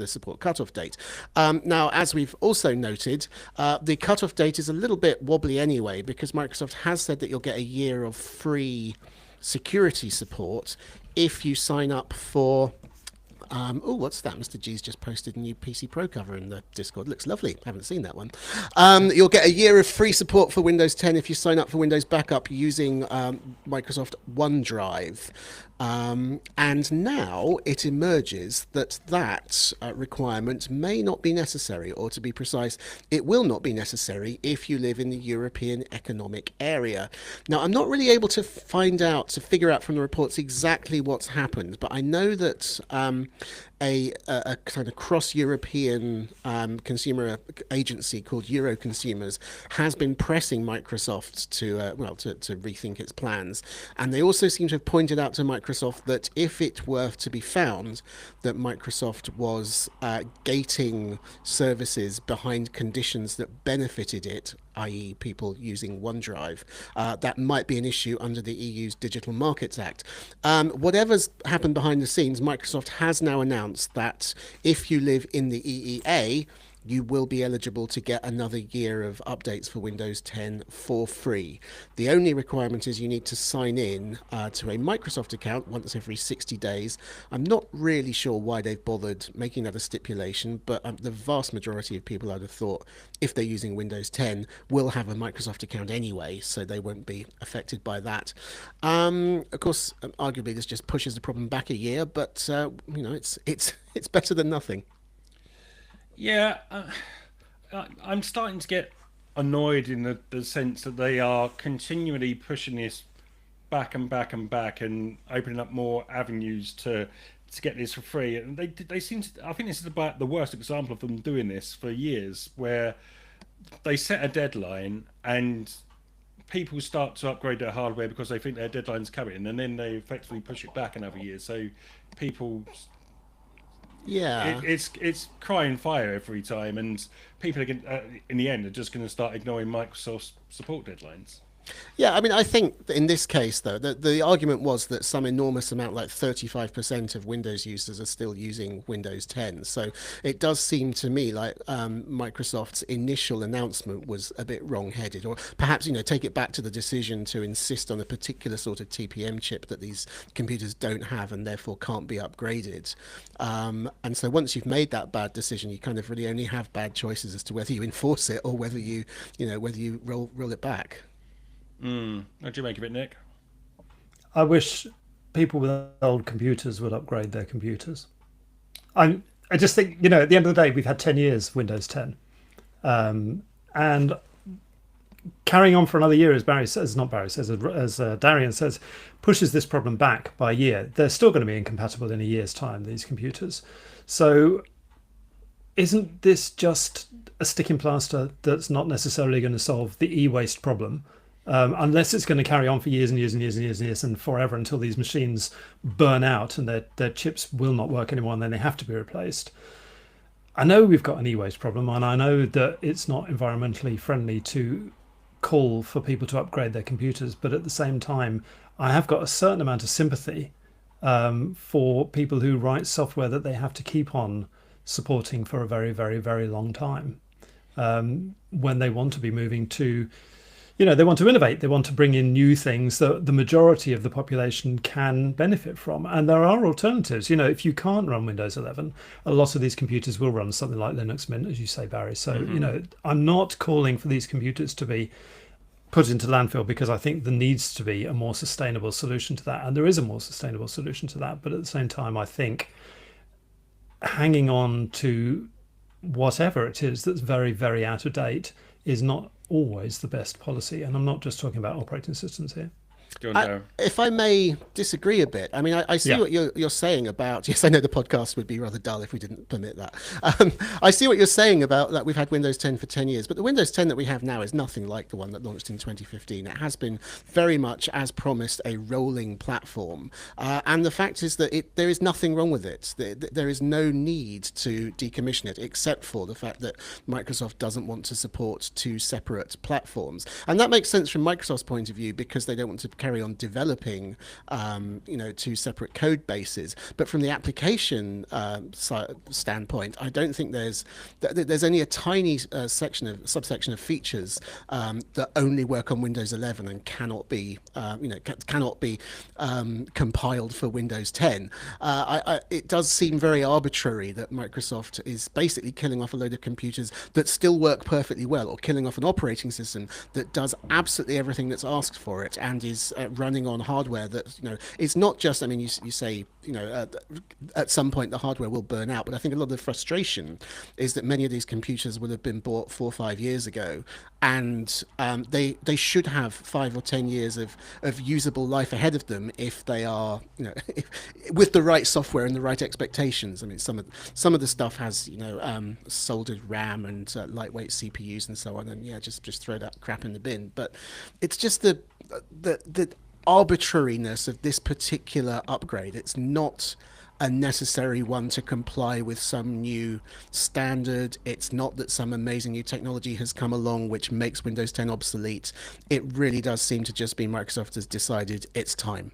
support cutoff date. Now, as we've also noted, the cutoff date is a little bit wobbly anyway because Microsoft has said that you'll get a year of free security support if you sign up for what's that? Mr. G's just posted a new PC Pro cover in the Discord. Looks lovely. Haven't seen that one. You'll get a year of free support for Windows 10 if you sign up for Windows Backup using Microsoft OneDrive. And now it emerges that requirement may not be necessary, or to be precise, it will not be necessary if you live in the European Economic Area. Now, I'm not really able to figure out from the reports exactly what's happened, but I know that a kind of cross-European consumer agency called Euroconsumers has been pressing Microsoft to rethink its plans, and they also seem to have pointed out to Microsoft that if it were to be found that Microsoft was gating services behind conditions that benefited it, i.e. people using OneDrive, that might be an issue under the EU's Digital Markets Act. Whatever's happened behind the scenes, Microsoft has now announced that if you live in the EEA, you will be eligible to get another year of updates for Windows 10 for free. The only requirement is you need to sign in to a Microsoft account once every 60 days. I'm not really sure why they've bothered making that a stipulation, but the vast majority of people, I'd have thought, if they're using Windows 10, will have a Microsoft account anyway, so they won't be affected by that. Of course, arguably this just pushes the problem back a year, but it's better than nothing. Yeah, I'm starting to get annoyed in the sense that they are continually pushing this back and back and back and opening up more avenues to get this for free. And they seem to. I think this is about the worst example of them doing this for years, where they set a deadline and people start to upgrade their hardware because they think their deadline's coming, and then they effectively push it back another year. So people, Yeah. it's crying fire every time, and people are in the end are just going to start ignoring Microsoft's support deadlines. Yeah, I mean, I think that in this case, though, the argument was that some enormous amount, like 35% of Windows users, are still using Windows 10. So it does seem to me like Microsoft's initial announcement was a bit wrong-headed, or perhaps, take it back to the decision to insist on a particular sort of TPM chip that these computers don't have and therefore can't be upgraded. And so once you've made that bad decision, you kind of really only have bad choices as to whether you enforce it or whether you roll it back. What do you make of it, Nick? I wish people with old computers would upgrade their computers. I just think, at the end of the day, we've had 10 years of Windows 10. And carrying on for another year, as Darian says, pushes this problem back by a year. They're still going to be incompatible in a year's time, these computers. So isn't this just a sticking plaster that's not necessarily going to solve the e-waste problem? Unless it's going to carry on for years and years and years and years and years and forever until these machines burn out and their chips will not work anymore and then they have to be replaced. I know we've got an e-waste problem, and I know that it's not environmentally friendly to call for people to upgrade their computers, but at the same time, I have got a certain amount of sympathy for people who write software that they have to keep on supporting for a very, very, very long time when they want to be moving to... they want to innovate. They want to bring in new things that the majority of the population can benefit from. And there are alternatives. If you can't run Windows 11, a lot of these computers will run something like Linux Mint, as you say, Barry. So, I'm not calling for these computers to be put into landfill, because I think there needs to be a more sustainable solution to that. And there is a more sustainable solution to that. But at the same time, I think hanging on to whatever it is that's very, very out of date is not always the best policy. And I'm not just talking about operating systems here. If I may disagree a bit, I mean, I see what you're saying about. Yes, I know the podcast would be rather dull if we didn't permit that. I see what you're saying about that. We've had Windows 10 for 10 years, but the Windows 10 that we have now is nothing like the one that launched in 2015. It has been very much, as promised, a rolling platform. And the fact is that there is nothing wrong with it. There is no need to decommission it, except for the fact that Microsoft doesn't want to support two separate platforms. And that makes sense from Microsoft's point of view, because they don't want to carry on developing, two separate code bases. But from the application standpoint, I don't think there's only a tiny subsection of features that only work on Windows 11 and cannot be, compiled for Windows 10. It does seem very arbitrary that Microsoft is basically killing off a load of computers that still work perfectly well, or killing off an operating system that does absolutely everything that's asked for it and is running on hardware that it's not just. I mean, you say at some point the hardware will burn out, but I think a lot of the frustration is that many of these computers would have been bought 4 or 5 years ago, and they should have 5 or 10 years of usable life ahead of them if they are with the right software and the right expectations. I mean, some of the stuff has soldered RAM and lightweight CPUs and so on, and just throw that crap in the bin. But it's just the arbitrariness of this particular upgrade. It's not a necessary one to comply with some new standard. It's not that some amazing new technology has come along which makes Windows 10 obsolete. It really does seem to just be Microsoft has decided it's time.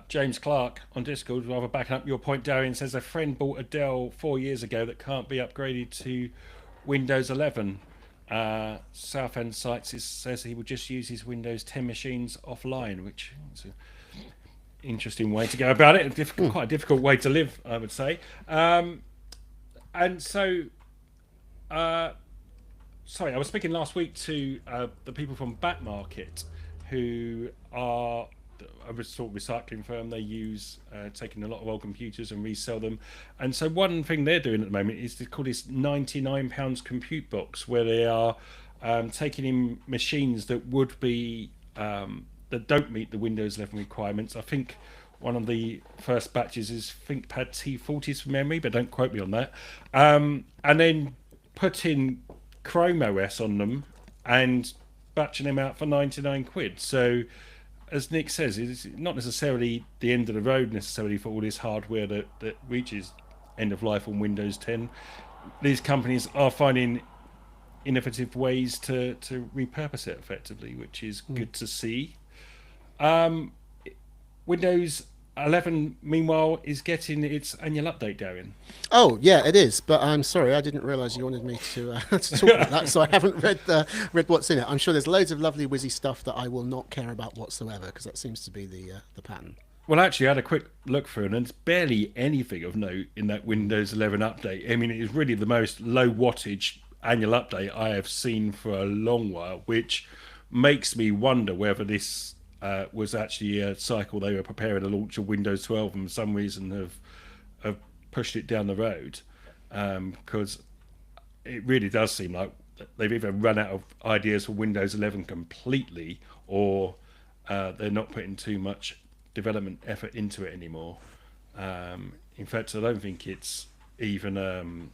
James Clark on Discord, rather backing up your point, Darian, says a friend bought a Dell 4 years ago that can't be upgraded to Windows 11. Southend Sites says he will just use his Windows 10 machines offline, which is an interesting way to go about it. Quite a difficult way to live, I would say. And so, sorry, I was speaking last week to the people from Bat Market, who are a sort of recycling firm. They use taking a lot of old computers and resell them. And so one thing they're doing at the moment is called this £99 compute box, where they are taking in machines that would be that don't meet the Windows 11 requirements. I think one of the first batches is ThinkPad T40s from memory, but don't quote me on that. And then putting Chrome OS on them and batching them out for 99 quid. So, as Nick says, it's not necessarily the end of the road necessarily for all this hardware that reaches end of life on Windows 10. These companies are finding innovative ways to repurpose it effectively, which is good to see. Windows 11, meanwhile, is getting its annual update, Darian. Oh yeah, it is. But I'm sorry, I didn't realise you wanted me to to talk about that, so I haven't read what's in it. I'm sure there's loads of lovely whizzy stuff that I will not care about whatsoever, because that seems to be the pattern. Well, actually, I had a quick look through, and there's barely anything of note in that Windows 11 update. I mean, it is really the most low wattage annual update I have seen for a long while, which makes me wonder whether this was actually a cycle they were preparing to launch of Windows 12 and for some reason have pushed it down the road, because it really does seem like they've either run out of ideas for Windows 11 completely, or they're not putting too much development effort into it anymore. In fact, I don't think it's even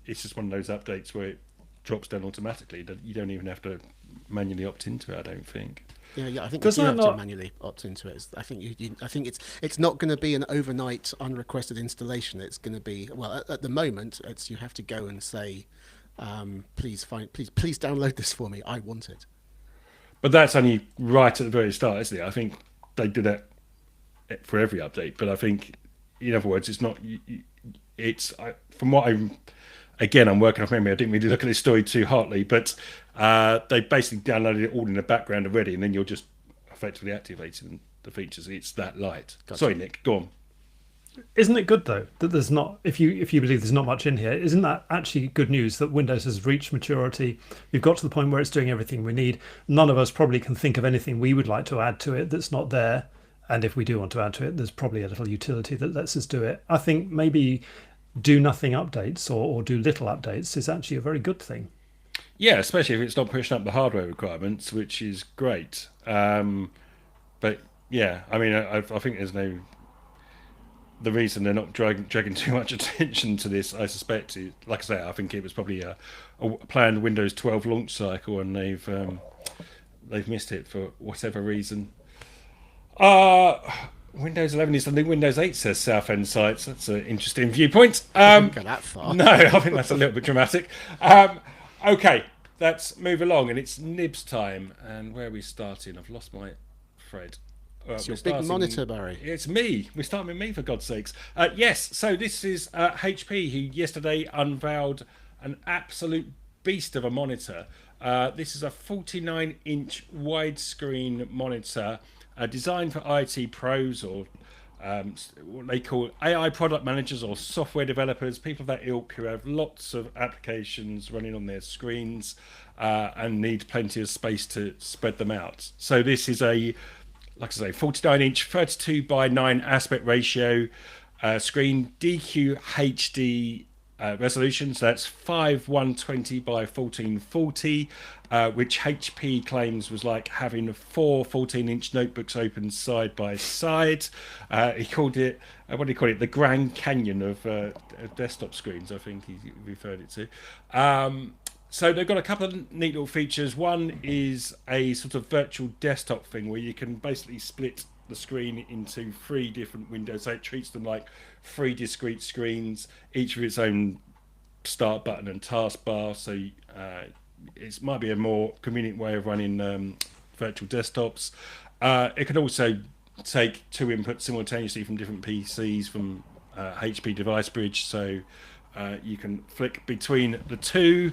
it's just one of those updates where it drops down automatically, that you don't even have to manually opt into it, I don't think. Yeah, I think Does you do that have to not- manually opt into it. I think I think it's not going to be an overnight unrequested installation. It's going to be, well, at the moment, it's you have to go and say, please download this for me. I want it. But that's only right at the very start, isn't it? I think they do that for every update. But I think, in other words, it's not. From what I'm working off memory. I didn't really look at this story too hotly, but they basically downloaded it all in the background already, and then you're just effectively activating the features. It's that light. Gotcha. Sorry, Nick. Go on. Isn't it good though that there's not, if you believe there's not much in here, isn't that actually good news that Windows has reached maturity? We've got to the point where it's doing everything we need. None of us probably can think of anything we would like to add to it that's not there. And if we do want to add to it, there's probably a little utility that lets us do it. I think maybe do nothing updates or do little updates is actually a very good thing. Yeah, especially if it's not pushing up the hardware requirements, which is great. But yeah, I mean, I think there's no. The reason they're not dragging too much attention to this, I suspect, is, like I say, I think it was probably a planned Windows 12 launch cycle, and they've missed it for whatever reason. Windows 11 is the new Windows 8, says Southend Sites. That's an interesting viewpoint. Didn't go that far. No, I think that's a little bit dramatic. Okay, let's move along, and it's Nibs time. And where are we starting? I've lost my thread. It's your big monitor, Barry. It's me. We're starting with me, for God's sakes. Yes, so this is HP, who yesterday unveiled an absolute beast of a monitor. This is a 49-inch widescreen monitor designed for IT pros, or what they call AI product managers or software developers, people of that ilk who have lots of applications running on their screens and need plenty of space to spread them out. So this is a, like I say, 49-inch, 32 by 9 aspect ratio screen, DQHD resolution. So that's 5120 by 1440, which HP claims was like having 4 14-inch notebooks open side by side. He called it, what do you call it? The Grand Canyon of desktop screens, I think he referred it to. So they've got a couple of neat little features. One is a sort of virtual desktop thing where you can basically split the screen into 3 different windows. So it treats them like 3 discrete screens, each with its own start button and taskbar. So it might be a more convenient way of running virtual desktops. It can also take two inputs simultaneously from different PCs from HP Device Bridge, so you can flick between the two.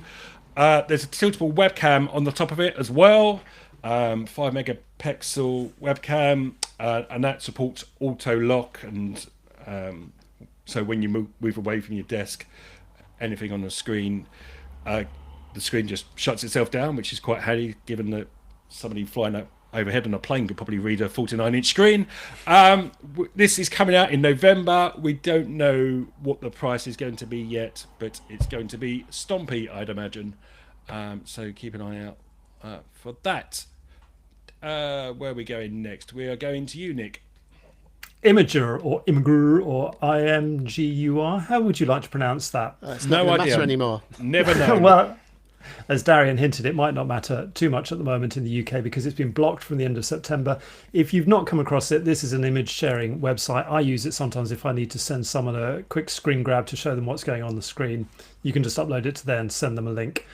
There's a tiltable webcam on the top of it as well, 5 megapixel webcam, and that supports auto lock, and so when you move away from your desk, anything on the screen just shuts itself down, which is quite handy given that somebody flying up overhead on a plane could probably read a 49-inch screen. This is coming out in November. We don't know what the price is going to be yet, but it's going to be stompy, I'd imagine. So keep an eye out for that. Where are we going next? We are going to you, Nick. Imager or Imgur or IMGUR. How would you like to pronounce that? It's No not gonna idea. matter anymore. Never know. Well, as Darian hinted, it might not matter too much at the moment in the UK because it's been blocked from the end of September. If you've not come across it, this is an image sharing website. I use it sometimes if I need to send someone a quick screen grab to show them what's going on the screen. You can just upload it to there and send them a link.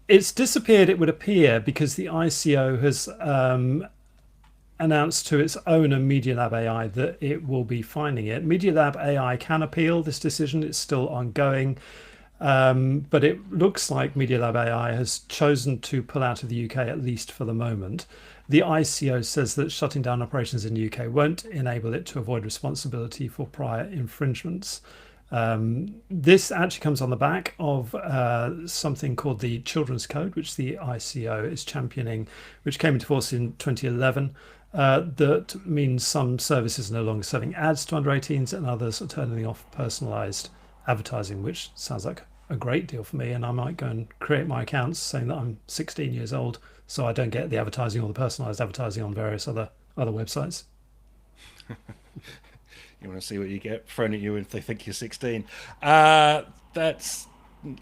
It's disappeared, it would appear, because the ICO has announced to its owner, Media Lab AI, that it will be finding it. Media Lab AI can appeal this decision. It's still ongoing. But it looks like Media Lab AI has chosen to pull out of the UK, at least for the moment. The ICO says that shutting down operations in the UK won't enable it to avoid responsibility for prior infringements. This actually comes on the back of something called the Children's Code, which the ICO is championing, which came into force in 2011. That means some services are no longer serving ads to under 18s and others are turning off personalised advertising, which sounds like a great deal for me, and I might go and create my accounts saying that I'm 16 years old so I don't get the advertising or the personalised advertising on various other websites. You want to see what you get thrown at you if they think you're 16. That's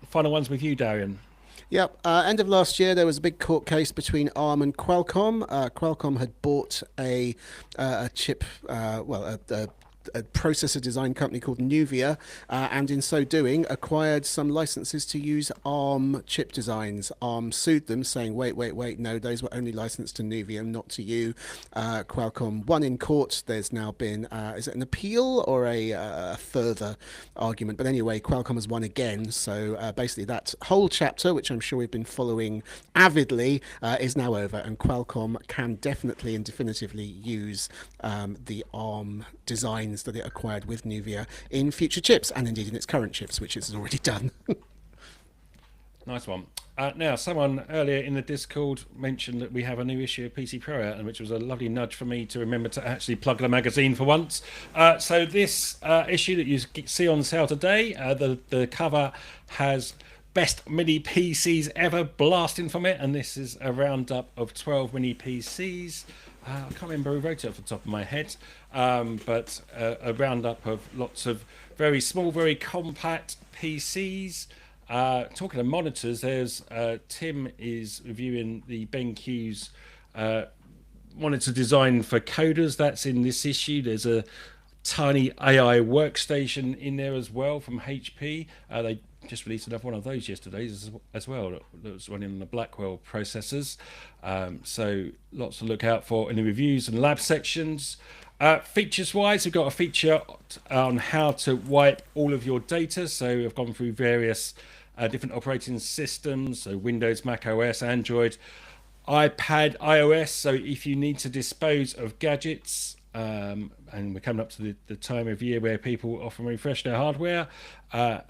final ones with you, Darian. Yep. End of last year, there was a big court case between ARM and Qualcomm. Qualcomm had bought a chip, a processor design company called Nuvia, and in so doing acquired some licenses to use ARM chip designs. ARM sued them, saying, wait, no, those were only licensed to Nuvia, not to you. Qualcomm won in court. There's now been, is it an appeal or a further argument? But anyway, Qualcomm has won again. So basically that whole chapter, which I'm sure we've been following avidly, is now over, and Qualcomm can definitely and definitively use the ARM designs that it acquired with Nuvia in future chips, and indeed in its current chips, which it has already done. Nice one. Now, someone earlier in the Discord mentioned that we have a new issue of PC Pro out, and which was a lovely nudge for me to remember to actually plug the magazine for once. So this issue that you see on sale today, the cover has best mini PCs ever blasting from it, and this is a roundup of 12 mini PCs. I can't remember who wrote it off the top of my head, but a roundup of lots of very small, very compact PCs. Talking of monitors, there's Tim is reviewing the BenQ's monitor design for coders. That's in this issue. There's a tiny AI workstation in there as well from HP. They just released another one of those yesterday as well that was running on the Blackwell processors. So lots to look out for in the reviews and lab sections. Features wise, we've got a feature on how to wipe all of your data. So we've gone through various different operating systems, so Windows, Mac OS, Android, iPad, iOS. So if you need to dispose of gadgets, and we're coming up to the time of year where people often refresh their hardware,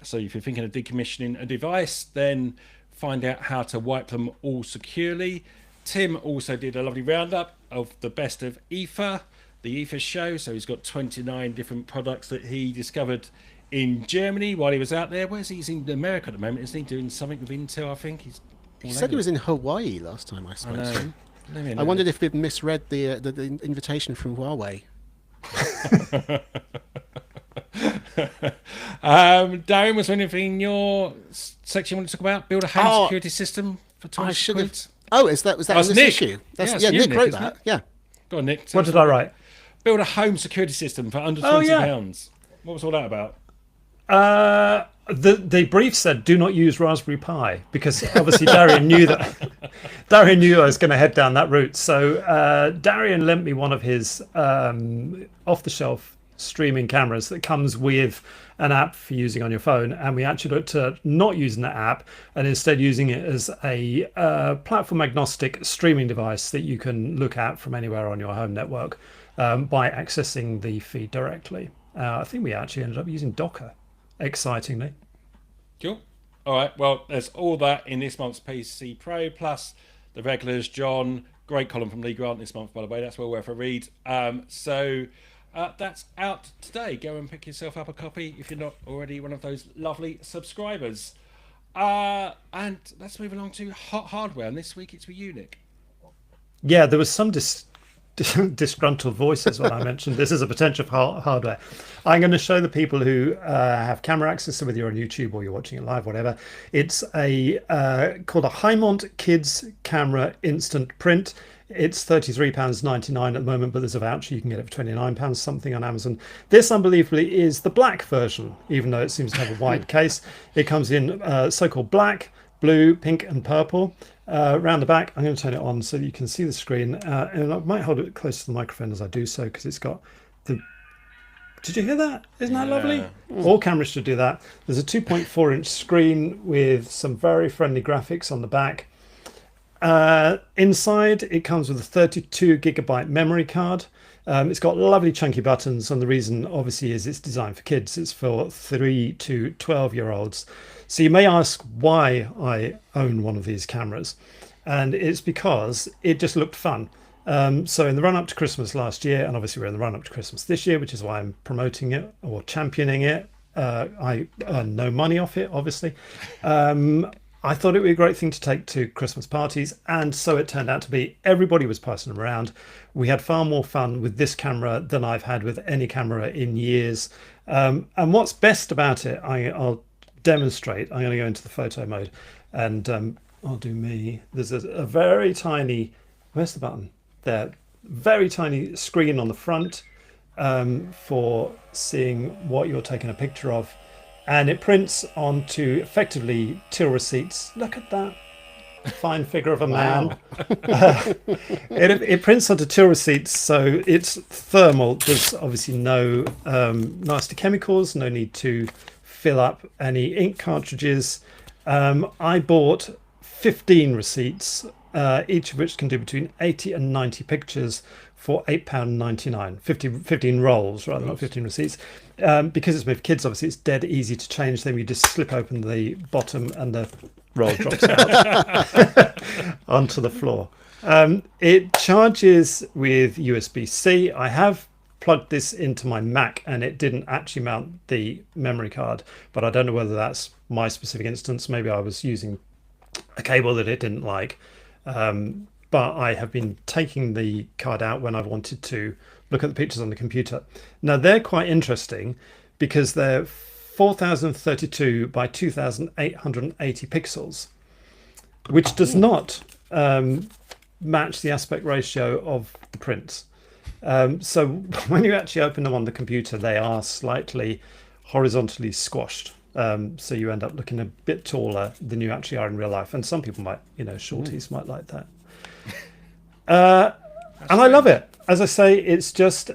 so if you're thinking of decommissioning a device, then find out how to wipe them all securely. Tim also did a lovely roundup of the best of IFA, the IFA show. So he's got 29 different products that he discovered in Germany while he was out there. Where's he? He's in America at the moment, isn't he? Doing something with Intel, I think. He said he was in Hawaii last time I spoke to him. I wondered if we'd misread the invitation from Huawei. Darren, was there anything in your section you want to talk about? Build a home security system for 20 quid? Was that in this Nick. issue? Yeah, Nick wrote isn't that. it? Yeah. Go on, Nick. What did I write? Build a home security system for under £20. What was all that about? The brief said do not use Raspberry Pi because obviously Darian knew that Darian knew I was going to head down that route. So Darian lent me one of his off-the-shelf streaming cameras that comes with an app for using on your phone, and we actually looked at not using that app and instead using it as a platform agnostic streaming device that you can look at from anywhere on your home network by accessing the feed directly. I think we actually ended up using Docker, excitingly. Cool. All right. Well, there's all that in this month's PC Pro, plus the regulars. John, great column from Lee Grant this month, by the way. That's well worth a read. So that's out today. Go and pick yourself up a copy if you're not already one of those lovely subscribers. And let's move along to hot hardware. And this week it's with you, Nick. Yeah, there was some disgruntled voices when I mentioned this is a potential hardware. I'm going to show the people who have camera access, so whether you're on YouTube or you're watching it live, whatever. It's a called a Hymont Kids Camera Instant Print. It's £33.99 at the moment, but there's a voucher you can get it for £29 something on Amazon. This, unbelievably, is the black version, even though it seems to have a white case. It comes in so-called black, blue, pink, and purple. Around the back, I'm going to turn it on so that you can see the screen, and I might hold it close to the microphone as I do so because it's got the. Did you hear that? Isn't that lovely? All cameras should do that. There's a 2.4-inch screen with some very friendly graphics on the back. Inside, it comes with a 32 gigabyte memory card. It's got lovely chunky buttons, and the reason obviously is it's designed for kids. It's for 3 to 12-year-olds. So you may ask why I own one of these cameras, and it's because it just looked fun. So in the run-up to Christmas last year, and obviously we're in the run-up to Christmas this year, which is why I'm promoting it or championing it. I earn no money off it, obviously. I thought it would be a great thing to take to Christmas parties, and so it turned out to be. Everybody was passing them around. We had far more fun with this camera than I've had with any camera in years. And what's best about it, I'll demonstrate. I'm going to go into the photo mode, and I'll do me. There's a very tiny, where's the button? There, very tiny screen on the front for seeing what you're taking a picture of. And it prints onto effectively till receipts. Look at that fine figure of a man. It prints onto till receipts, so it's thermal. There's obviously no nasty chemicals, no need to fill up any ink cartridges. I bought 15 receipts, each of which can do between 80 and 90 pictures for £8.99. 15 rolls rather than not 15 receipts. Because it's made for kids, obviously it's dead easy to change them. You just slip open the bottom and the roll drops out onto the floor. It charges with USB-C. I have plugged this into my Mac and it didn't actually mount the memory card, but I don't know whether that's my specific instance. Maybe I was using a cable that it didn't like. But I have been taking the card out when I've wanted to look at the pictures on the computer. Now they're quite interesting because they're 4032 by 2880 pixels, which does not match the aspect ratio of the prints. So when you actually open them on the computer, they are slightly horizontally squashed. So you end up looking a bit taller than you actually are in real life. And some people might, shorties might like that. And I love it. As I say, it's just,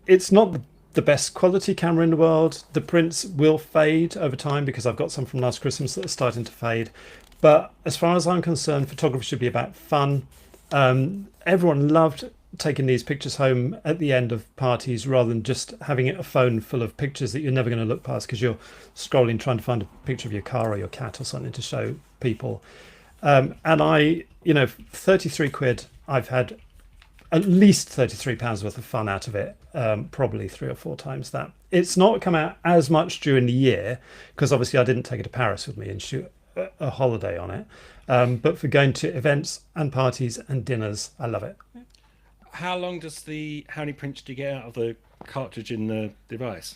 it's not the best quality camera in the world. The prints will fade over time because I've got some from last Christmas that are starting to fade. But as far as I'm concerned, photography should be about fun. Everyone loved taking these pictures home at the end of parties rather than just having a phone full of pictures that you're never going to look past because you're scrolling trying to find a picture of your car or your cat or something to show people. And 33 quid, I've had at least £33 worth of fun out of it, probably 3 or 4 times that. It's not come out as much during the year because obviously I didn't take it to Paris with me and shoot a holiday on it. But for going to events and parties and dinners, I love it. How many prints do you get out of the cartridge in the device?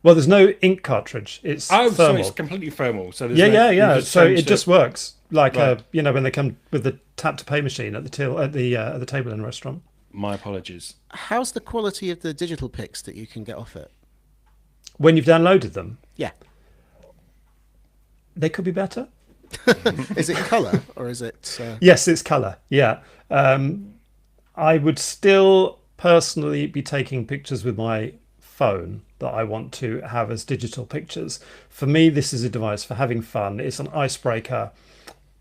Well, there's no ink cartridge. It's thermal. So it's completely thermal. So there's yeah. So it just works like right. When they come with the tap to pay machine at the table in a restaurant. My apologies. How's the quality of the digital pics that you can get off it? When you've downloaded them? Yeah. they could be better. Is it colour or is it? Yes, it's color. Yeah. I would still personally be taking pictures with my phone that I want to have as digital pictures. For me, this is a device for having fun. It's an icebreaker.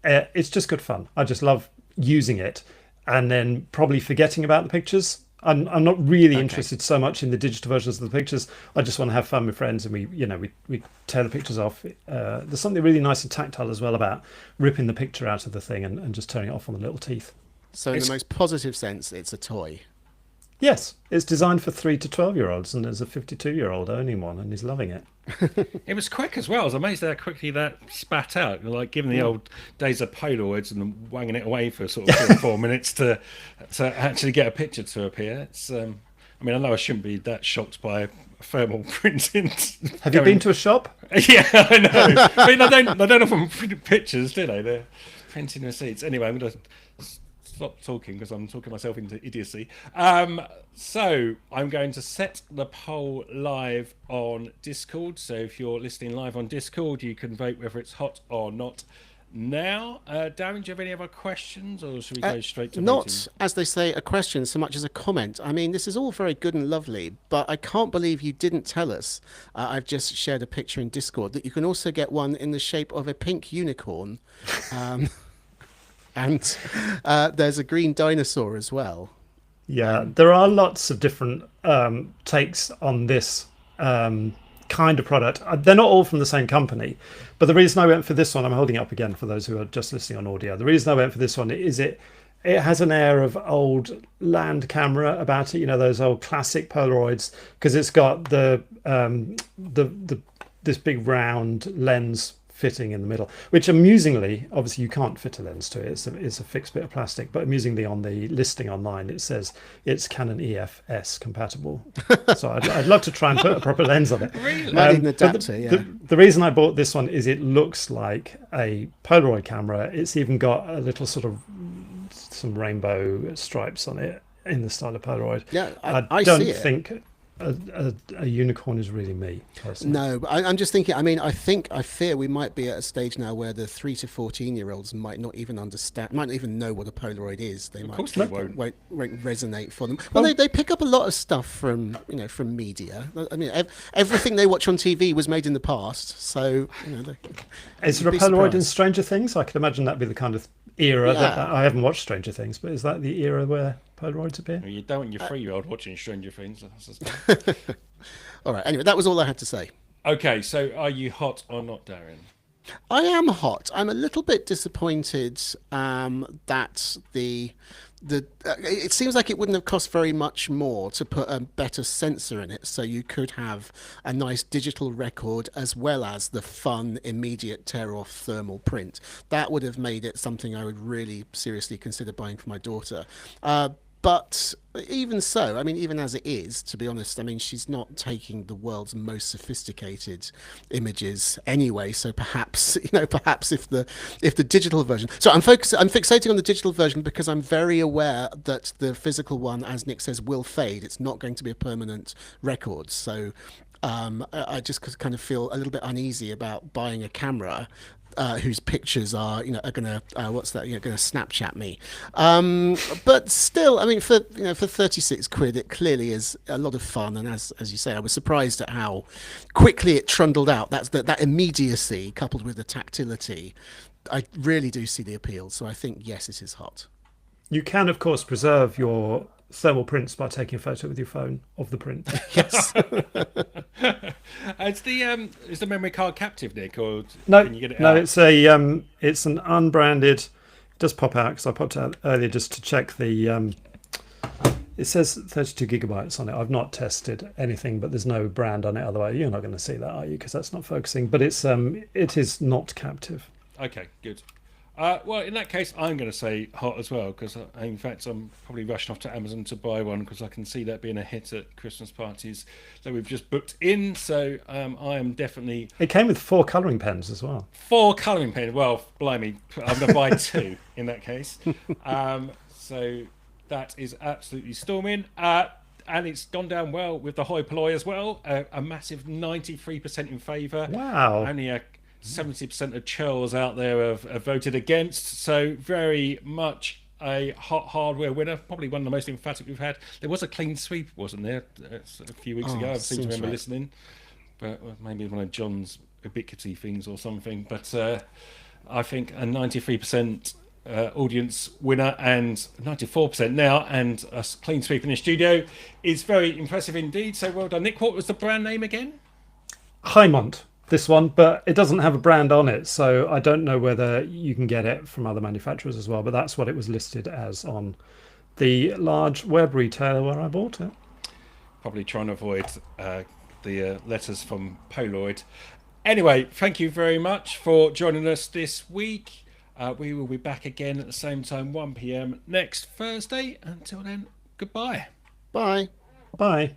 It's just good fun. I just love using it, and then probably forgetting about the pictures. I'm not really interested so much in the digital versions of the pictures. I just want to have fun with friends, and we tear the pictures off. There's something really nice and tactile as well about ripping the picture out of the thing and just turning it off on the little teeth. So in the most positive sense, it's a toy. Yes, it's designed for 3 to 12-year-olds, and there's a 52-year-old owning one, and he's loving it. It was quick as well. I was amazed how quickly that spat out. Like, given the old days of Polaroids and wanging it away for sort of 3 or 4 minutes to actually get a picture to appear. It's, I mean, I know I shouldn't be that shocked by thermal printing. Have you been to a shop? Yeah, I know. I mean, they don't often print pictures, do they? They're printing receipts. Anyway, I'm going to stop talking because I'm talking myself into idiocy. So I'm going to set the poll live on Discord. So if you're listening live on Discord, you can vote whether it's hot or not. Now, Darren, do you have any other questions, or should we go straight to Not, voting? as they say, a question so much as a comment. I mean, this is all very good and lovely, but I can't believe you didn't tell us. I've just shared a picture in Discord that you can also get one in the shape of a pink unicorn. And there's a green dinosaur as well. Yeah, there are lots of different takes on this kind of product. They're not all from the same company, but the reason I went for this one, I'm holding it up again for those who are just listening on audio. The reason I went for this one is it has an air of old land camera about it, you know, those old classic Polaroids, because it's got the this big round lens fitting in the middle, which amusingly, obviously you can't fit a lens to it, it's a fixed bit of plastic, but amusingly on the listing online it says it's Canon EFS compatible. So I'd love to try and put a proper lens on it. Really? Might need an adapter, yeah. The reason I bought this one is it looks like a Polaroid camera. It's even got a little sort of some rainbow stripes on it in the style of Polaroid. Yeah, I see don't it. think a unicorn is really me personally. No, but I'm just thinking. I mean, I fear we might be at a stage now where the 3 to 14-year-olds might not even understand, might not even know what a Polaroid is. They might course they won't. resonate for them. Well, they pick up a lot of stuff from from media. I mean, everything they watch on TV was made in the past, so Is there a be Polaroid in surprised. Stranger Things? I could imagine that'd be the kind of era that Yeah. I haven't watched Stranger Things, but is that the era where Polaroids appear? You don't want your 3-year-old watching Stranger Things. That's All right. Anyway, that was all I had to say. Okay, so are you hot or not, Darren? I am hot. I'm a little bit disappointed that it seems like it wouldn't have cost very much more to put a better sensor in it, so you could have a nice digital record as well as the fun, immediate tear-off thermal print. That would have made it something I would really seriously consider buying for my daughter. But even so, I mean, even as it is, to be honest, I mean, she's not taking the world's most sophisticated images anyway. So perhaps, perhaps if the digital version. So I'm fixating on the digital version because I'm very aware that the physical one, as Nick says, will fade. It's not going to be a permanent record. So I just kind of feel a little bit uneasy about buying a camera whose pictures are gonna gonna Snapchat me, but still, I mean, for 36 quid, it clearly is a lot of fun. And as you say, I was surprised at how quickly it trundled out. That's that immediacy coupled with the tactility. I really do see the appeal. So I think yes, it is hot. You can, of course, preserve your thermal prints by taking a photo with your phone of the print. Yes. Is the memory card captive, Nick, or No, can you get it no, out? it's an unbranded. It does pop out because I popped out earlier just to check the. It says 32 gigabytes on it. I've not tested anything, but there's no brand on it. Otherwise, you're not going to see that, are you? Because that's not focusing. But it is not captive. Okay, good. Well, in that case, I'm going to say hot as well, because in fact, I'm probably rushing off to Amazon to buy one because I can see that being a hit at Christmas parties that we've just booked in. So I am definitely It came with 4 colouring pens as well. 4 colouring pens. Well, blimey, I'm going to buy 2 in that case. So that is absolutely storming. And it's gone down well with the hoi polloi as well. A massive 93% in favour. Wow. Only a 70% of churls out there have voted against. So very much a hot hardware winner. Probably one of the most emphatic we've had. There was a clean sweep, wasn't there, a few weeks ago? I seem to remember listening. But maybe one of John's ubiquity things or something. But I think a 93% audience winner and 94% now, and a clean sweep in the studio is very impressive indeed. So well done, Nick. What was the brand name again? Highmont, this one, but it doesn't have a brand on it, so I don't know whether you can get it from other manufacturers as well, but that's what it was listed as on the large web retailer where I bought it. Probably trying to avoid the letters from Polaroid. Anyway, thank you very much for joining us this week. We will be back again at the same time, 1 p.m. next Thursday. Until then, goodbye. Bye. Bye.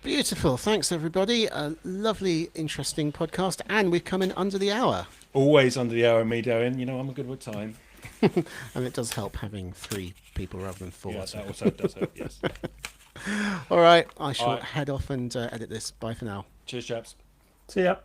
Beautiful. Thanks, everybody. A lovely, interesting podcast. And we've come in under the hour. Always under the hour, me, Darren. You know, I'm good with time. And it does help having 3 people rather than 4. Yeah, that also does help, yes. All right. I shall head off and edit this. Bye for now. Cheers, chaps. See ya.